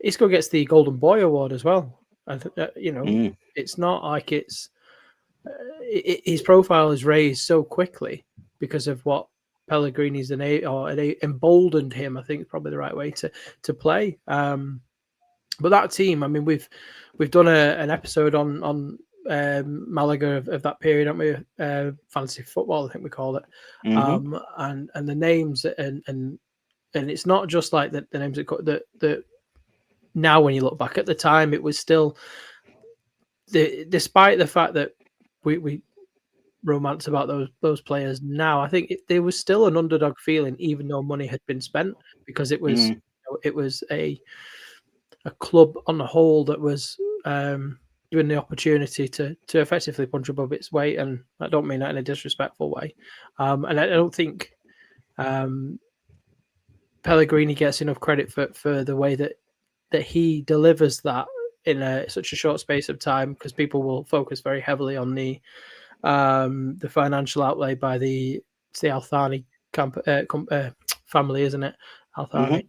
Isco gets the Golden Boy Award as well. It's not like his profile is raised so quickly because of what Pellegrini's emboldened him. I think is probably the right way to play. But that team, I mean, we've done an episode on Malaga of that period, haven't we? Fantasy football, I think we call it. And the names and it's not just like the names that now when you look back at the time, it was still despite the fact that we romance about those players now, I think there was still an underdog feeling, even though money had been spent, because it was it was a club on the whole that was given the opportunity to effectively punch above its weight, and I don't mean that in a disrespectful way. And I don't think Pellegrini gets enough credit for the way that he delivers that in such a short space of time, because people will focus very heavily on the financial outlay by the Al-Thani family, isn't it? Al-Thani.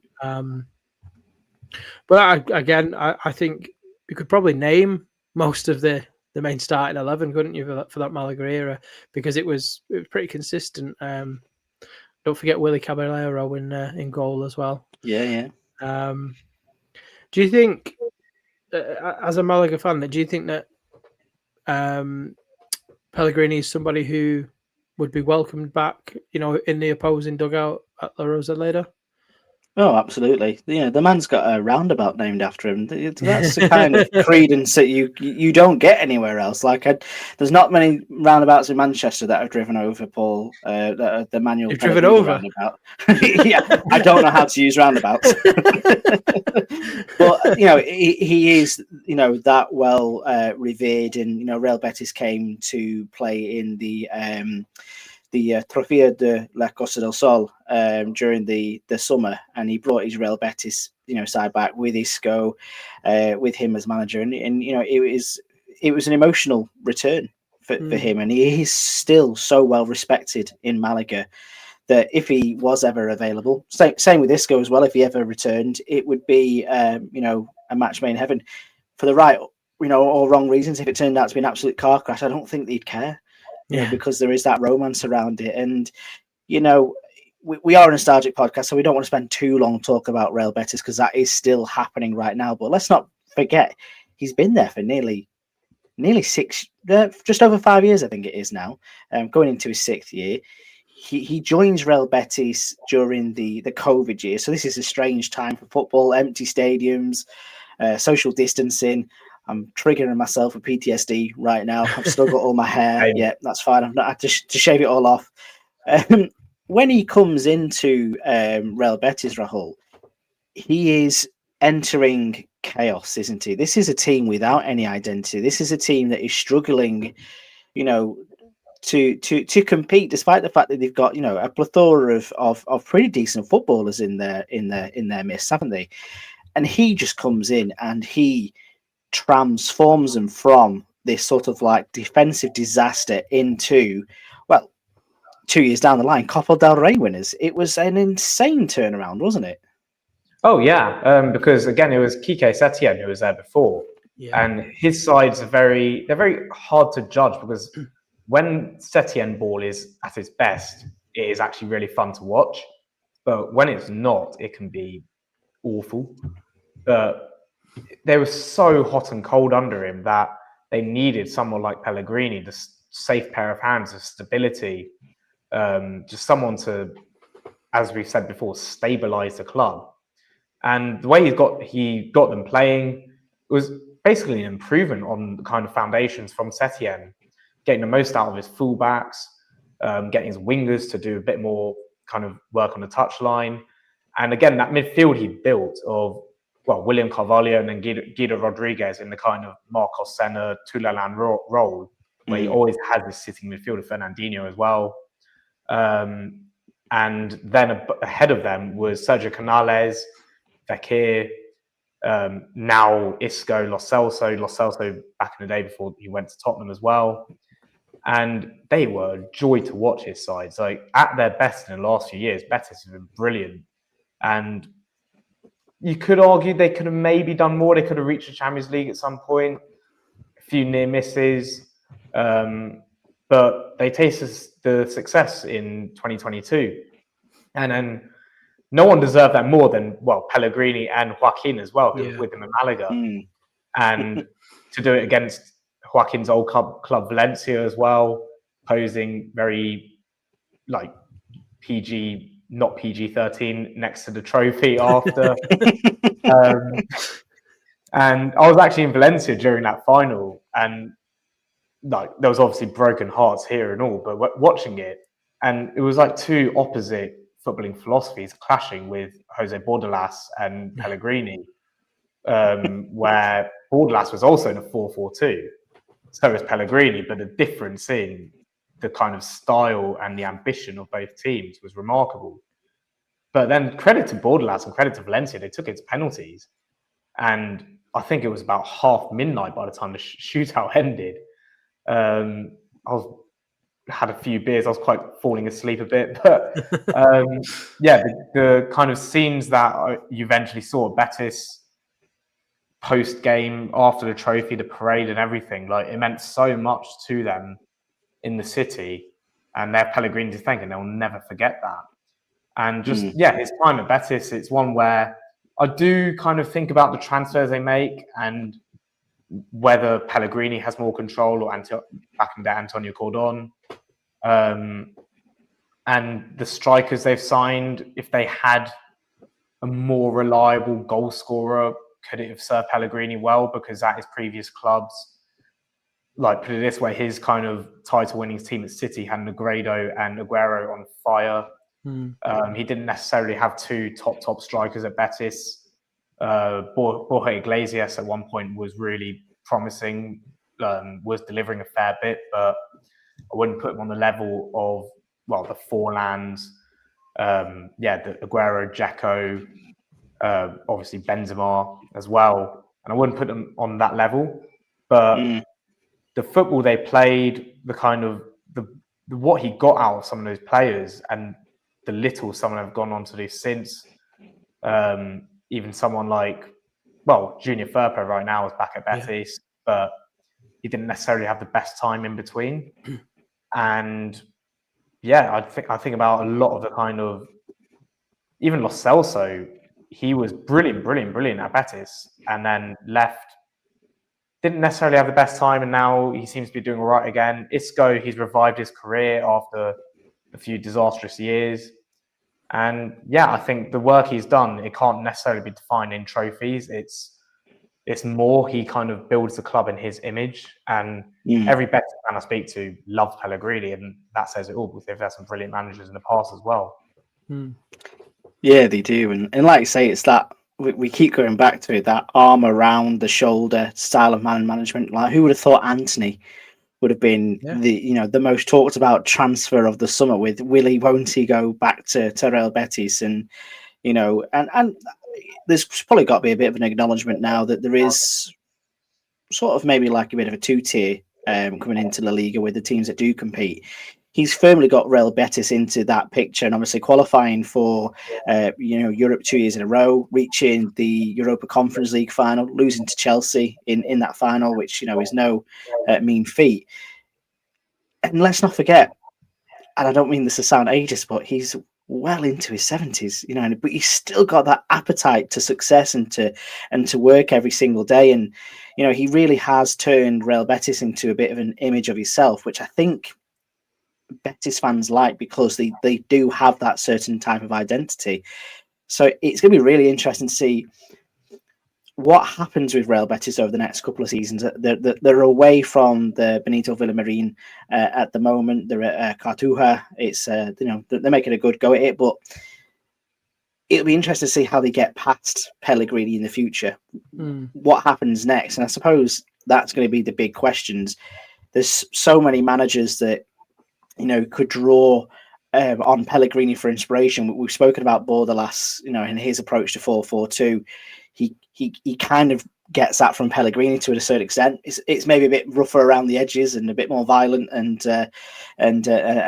But I think you could probably name most of the main starting 11, couldn't you, for that Malaga era, because it was pretty consistent. Don't forget Willy Caballero in goal as well. Yeah. Do you think, as a Malaga fan, do you think that Pellegrini is somebody who would be welcomed back, in the opposing dugout at La Rosaleda? Oh, absolutely. The man's got a roundabout named after him. That's the kind of credence that you don't get anywhere else. Like, there's not many roundabouts in Manchester that have driven over Paul. The Manuel You've driven over roundabout. Yeah, I don't know how to use roundabouts, but he is that well revered, and Real Betis came to play in the Trofeo de la Costa del Sol during the summer, and he brought his Real Betis side back with Isco, with him as manager, and it was an emotional return for him, and he is still so well respected in Malaga that if he was ever available, same with Isco as well, if he ever returned, it would be a match made in heaven for the right or wrong reasons. If it turned out to be an absolute car crash, I don't think they'd care. Because there is that romance around it. And, we are a nostalgic podcast, so we don't want to spend too long talking about Real Betis because that is still happening right now. But let's not forget, he's been there for nearly 6, just over 5 years, I think it is now, going into his 6th year. He joins Real Betis during the COVID year. So this is a strange time for football, empty stadiums, social distancing. I'm triggering myself with PTSD right now. I've still got all my hair. Yeah, that's fine. I've not had to shave it all off. When he comes into Real Betis, Rahul, he is entering chaos, isn't he? This is a team without any identity. This is a team that is struggling, you know, to compete, despite the fact that they've got, you know, a plethora of pretty decent footballers in their midst, haven't they? And he just comes in and he transforms them from this sort of like defensive disaster into, well, 2 years down the line, Copa del Rey winners. It was an insane turnaround, wasn't it? Oh yeah, because again, it was Quique Setien who was there before, and his sides are they're very hard to judge because when Setien ball is at its best, it is actually really fun to watch, but when it's not, it can be awful. But they were so hot and cold under him that they needed someone like Pellegrini, the safe pair of hands, the stability, just someone to, as we said before, stabilize the club. And the way he got them playing was basically an improvement on the kind of foundations from Setien, getting the most out of his fullbacks, getting his wingers to do a bit more kind of work on the touchline. And again, that midfield he built of, well, William Carvalho and then Guido Rodriguez in the kind of Marcos Senna, Tulalan role, where he always has this sitting midfielder, Fernandinho as well. And then ahead of them was Sergio Canales, Fekir, now Isco, Lo Celso back in the day before he went to Tottenham as well. And they were a joy to watch his sides. Like at their best in the last few years, Betis have been brilliant. And you could argue they could have maybe done more. They could have reached the Champions League at some point, a few near misses. But they tasted the success in 2022. And then no one deserved that more than, well, Pellegrini and Joaquin as well, who was with him in Malaga. And to do it against Joaquin's old club Valencia as well, posing very like PG, not PG-13 next to the trophy after. And I was actually in Valencia during that final, and like there was obviously broken hearts here and all, but watching it, and it was like two opposite footballing philosophies clashing with Jose Bordalas and Pellegrini, where Bordalas was also in a 4-4-2. So was Pellegrini, but the difference in the kind of style and the ambition of both teams was remarkable. But then credit to Bordalas and credit to Valencia, they took its penalties. And I think it was about half midnight by the time the shootout ended. Had a few beers. I was quite falling asleep a bit, but the kind of scenes that you eventually saw at Betis post game after the trophy, the parade, and everything, like it meant so much to them in the city, and they have Pellegrini to thank, and they'll never forget that. And just his time at Betis, it's one where I do kind of think about the transfers they make and whether Pellegrini has more control or back in there Antonio Cordon. And the strikers they've signed, if they had a more reliable goal scorer, could it have served Pellegrini well? Because at his previous clubs, like put it this way, his kind of title-winning team at City had Negredo and Aguero on fire. He didn't necessarily have two top strikers at Betis. Borja Iglesias at one point was really promising, was delivering a fair bit, but I wouldn't put him on the level of, well, the Forlans, the Aguero, Dzeko, obviously Benzema as well. And I wouldn't put them on that level, but the football they played, the kind of what he got out of some of those players and the little some of them have gone on to do since, even someone like, well, Junior Firpo right now is back at Betis, but he didn't necessarily have the best time in between. And I think about a lot of the kind of, even Lo Celso, he was brilliant at Betis, and then left. Didn't necessarily have the best time, and now he seems to be doing all right again. Isco, he's revived his career after a few disastrous years. And I think the work he's done, it can't necessarily be defined in trophies. It's more he kind of builds the club in his image. And every Betis fan I speak to loves Pellegrini, and that says it all, because they've had some brilliant managers in the past as well. Yeah, they do. And like you say, it's that we keep going back to it, that arm around the shoulder style of man management. Like, who would have thought Anthony would have been the most talked about transfer of the summer? With Willie, won't he go back to Real Betis? And and there's probably got to be a bit of an acknowledgement now that there is sort of maybe like a bit of a two-tier coming into La Liga with the teams that do compete. He's firmly got Real Betis into that picture, and obviously qualifying for Europe 2 years in a row, reaching the Europa Conference League final, losing to Chelsea in that final, which is no mean feat. And let's not forget, and I don't mean this to sound ageist, but he's well into his 70s, but he's still got that appetite to success and to work every single day. And he really has turned Real Betis into a bit of an image of himself, which I think Betis fans like, because they do have that certain type of identity. So it's going to be really interesting to see what happens with Real Betis over the next couple of seasons. They're away from the Benito Villamarín at the moment. They're at Cartuja. It's they're making a good go at it, but it'll be interesting to see how they get past Pellegrini in the future. What happens next? And I suppose that's going to be the big questions. There's so many managers that could draw on Pellegrini for inspiration. We've spoken about Bordalas, and his approach to 4-4-2. He kind of gets that from Pellegrini to a certain extent. It's maybe a bit rougher around the edges and a bit more violent and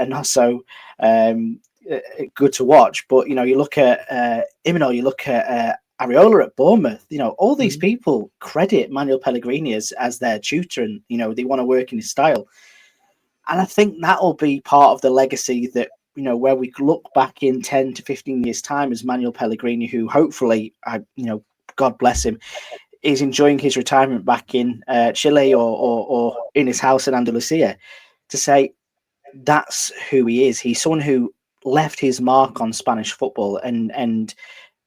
not so good to watch. But you look at Imanol, you look at Areola at Bournemouth. All these people credit Manuel Pellegrini as their tutor, and they want to work in his style. And I think that'll be part of the legacy that where we look back in 10 to 15 years' time as Manuel Pellegrini, who hopefully, God bless him, is enjoying his retirement back in Chile or in his house in Andalusia, to say that's who he is. He's someone who left his mark on Spanish football, and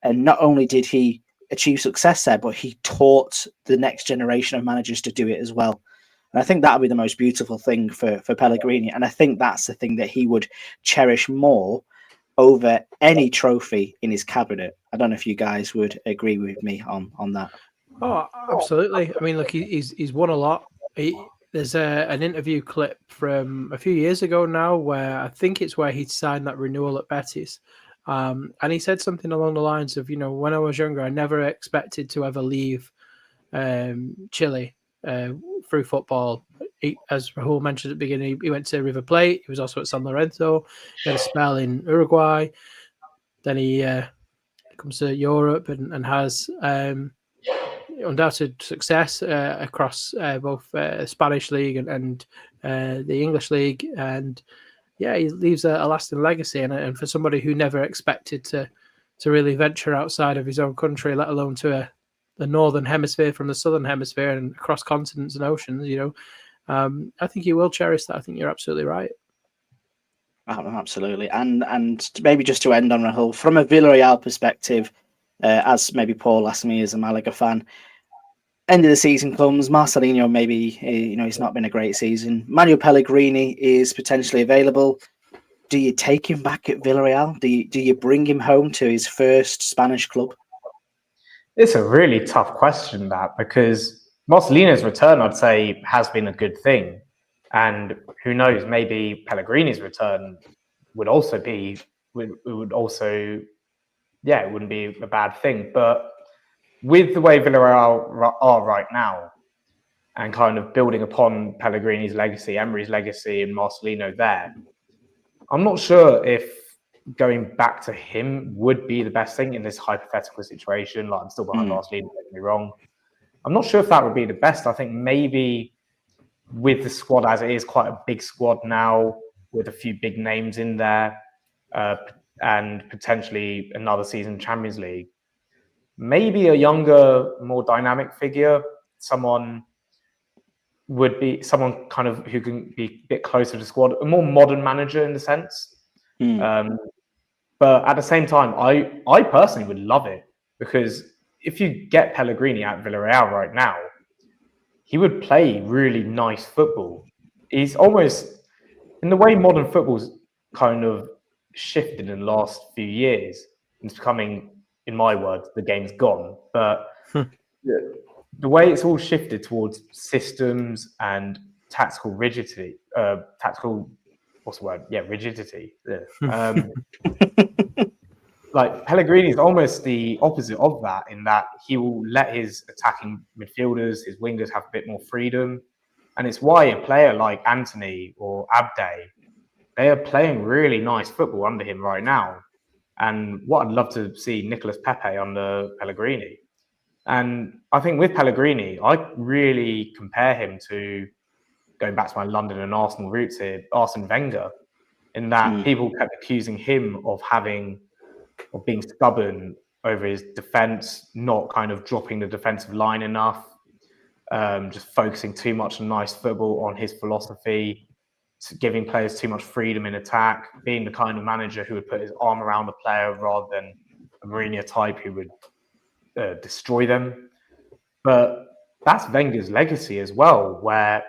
not only did he achieve success there, but he taught the next generation of managers to do it as well. And I think that'll be the most beautiful thing for Pellegrini. And I think that's the thing that he would cherish more over any trophy in his cabinet. I don't know if you guys would agree with me on that. Oh, absolutely. I mean, look, he's won a lot. There's an interview clip from a few years ago now where I think it's where he'd signed that renewal at Betis. And he said something along the lines of, when I was younger, I never expected to ever leave Chile through football. As Rahul mentioned at the beginning, he went to River Plate. He was also at San Lorenzo. He had a spell in Uruguay. Then he comes to Europe and has undoubted success across both Spanish league and the English league. And he leaves a lasting legacy. And for somebody who never expected to really venture outside of his own country, let alone to the northern hemisphere from the southern hemisphere and across continents and oceans, I think he will cherish that. I think you're absolutely right. Absolutely. And maybe just to end on Rahul, from a Villarreal perspective, as maybe Paul asked me as a Malaga fan, end of the season comes, Marcelinho maybe, he's not been a great season. Manuel Pellegrini is potentially available. Do you take him back at Villarreal? Do you bring him home to his first Spanish club? It's a really tough question, that, because Marcelino's return, I'd say, has been a good thing. And who knows, maybe Pellegrini's return would also be, it wouldn't be a bad thing. But with the way Villarreal are right now, and kind of building upon Pellegrini's legacy, Emery's legacy, and Marcelino there, I'm not sure if going back to him would be the best thing in this hypothetical situation. Like, I'm still behind Marcelino, don't get me wrong. I'm not sure if that would be the best. I think maybe with the squad as it is, quite a big squad now, with a few big names in there, and potentially another season in Champions League, maybe a younger, more dynamic figure, someone kind of who can be a bit closer to the squad, a more modern manager in the sense. But at the same time, I personally would love it, because if you get Pellegrini at Villarreal right now, he would play really nice football. He's almost, in the way modern football's kind of shifted in the last few years, it's becoming in my words, the game's gone. But the way it's all shifted towards systems and tactical rigidity, rigidity. Yeah. Like Pellegrini is almost the opposite of that, in that he will let his attacking midfielders, his wingers, have a bit more freedom. And it's why a player like Anthony or Abde, they are playing really nice football under him right now. And what I'd love to see Nicolas Pepe under Pellegrini. And I think with Pellegrini, I really compare him to, going back to my London and Arsenal roots here, Arsene Wenger, in that people kept accusing him of being stubborn over his defence, not kind of dropping the defensive line enough, just focusing too much on nice football, on his philosophy, giving players too much freedom in attack, being the kind of manager who would put his arm around the player rather than a Mourinho type who would destroy them. But that's Wenger's legacy as well, where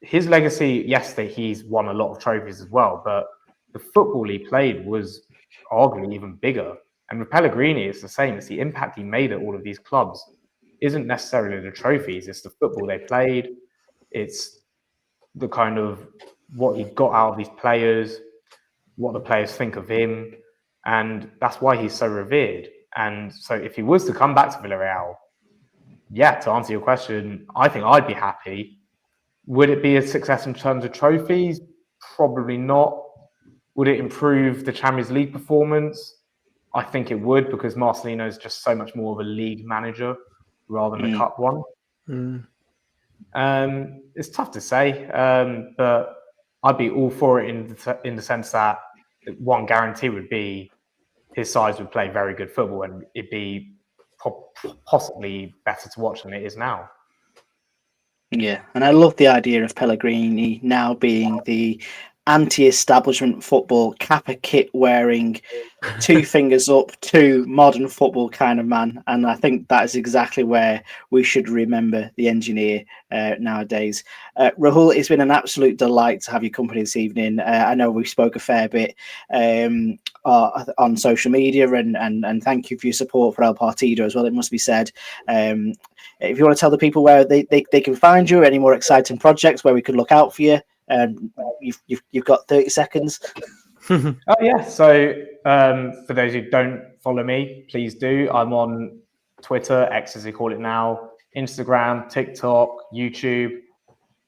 his legacy, yes, that he's won a lot of trophies as well, but the football he played was arguably even bigger. And with Pellegrini, it's the same. It's the impact he made at all of these clubs. Isn't necessarily the trophies, it's the football they played. It's the kind of what he got out of these players, what the players think of him. And that's why he's so revered. And so if he was to come back to Villarreal, yeah, to answer your question, I think I'd be happy. Would it be a success in terms of trophies? Probably not. Would it improve the Champions League performance? I think it would, because Marcelino is just so much more of a league manager rather than a cup one. It's tough to say, but I'd be all for it in the sense that one guarantee would be his sides would play very good football and it'd be possibly better to watch than it is now. Yeah, and I love the idea of Pellegrini now being the anti-establishment football Kappa kit wearing, two fingers up, two modern football kind of man. And I think that is exactly where we should remember the engineer nowadays. Rahul, it's been an absolute delight to have your company this evening. I know we spoke a fair bit on social media, and thank you for your support for El Partido as well, it must be said. If you want to tell the people where they can find you, any more exciting projects where we could look out for you, you've got 30 seconds. Oh yeah, so for those who don't follow me, please do. I'm on Twitter, X as they call it now, Instagram, TikTok, YouTube,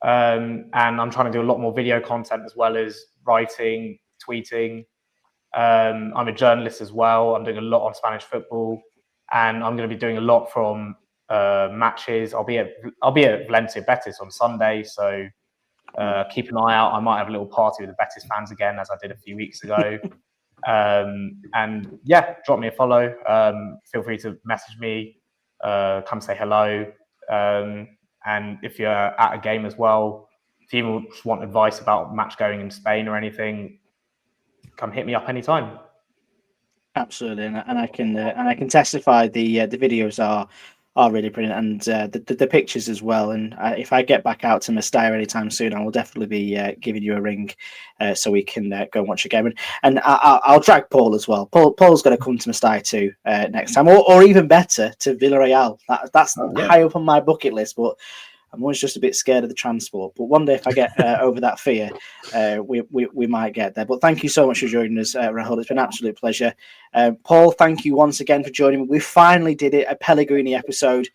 and I'm trying to do a lot more video content as well as writing, tweeting. I'm a journalist as well. I'm doing a lot on Spanish football, and I'm going to be doing a lot from matches. I'll be at Valencia Betis on Sunday, so keep an eye out. I might have a little party with the Betis fans again, as I did a few weeks ago. And yeah, drop me a follow. Feel free to message me, come say hello. And if you're at a game as well, if you just want advice about match going in Spain or anything, come hit me up anytime. Absolutely, and I can testify the videos are really brilliant, and the pictures as well. And if I get back out to Mestalla anytime soon, I will definitely be giving you a ring so we can go and watch a game. And I'll drag Paul as well. Paul's going to come to Mestalla too next time, or even better, to Villarreal. That's high up on my bucket list, but I'm always just a bit scared of the transport. But one day, if I get over that fear, we might get there. But thank you so much for joining us, Rahul. It's been an absolute pleasure. Paul, thank you once again for joining me. We finally did it, a Pellegrini episode.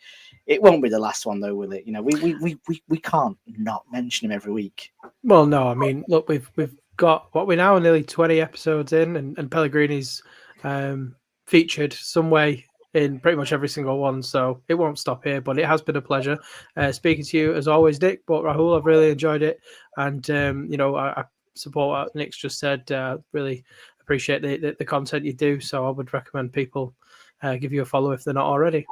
It won't be the last one, though, will it? You know, we can't not mention him every week. Well, no, I mean, look, we've got what we're now nearly 20 episodes in, and Pellegrini's featured some way in pretty much every single one, so it won't stop here. But it has been a pleasure speaking to you as always, Nick. But Rahul, I've really enjoyed it, and I support what Nick's just said. Really appreciate the content you do, so I would recommend people give you a follow if they're not already.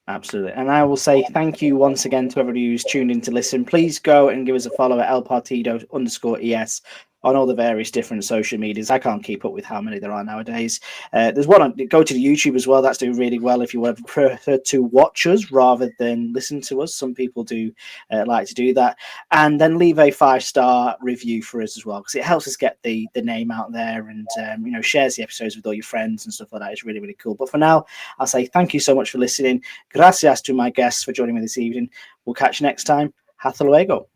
Absolutely. And I will say thank you once again to everybody who's tuned in to listen. Please go and give us a follow at El Partido _ES on all the various different social medias. I can't keep up with how many there are nowadays. There's one go to the YouTube as well. That's doing really well if you want to prefer to watch us rather than listen to us. Some people do like to do that. And then leave a 5-star review for us as well, because it helps us get the name out there, and shares the episodes with all your friends and stuff like that. It's really, really cool. But for now, I'll say thank you so much for listening. Gracias to my guests for joining me this evening. We'll catch you next time. Hasta luego.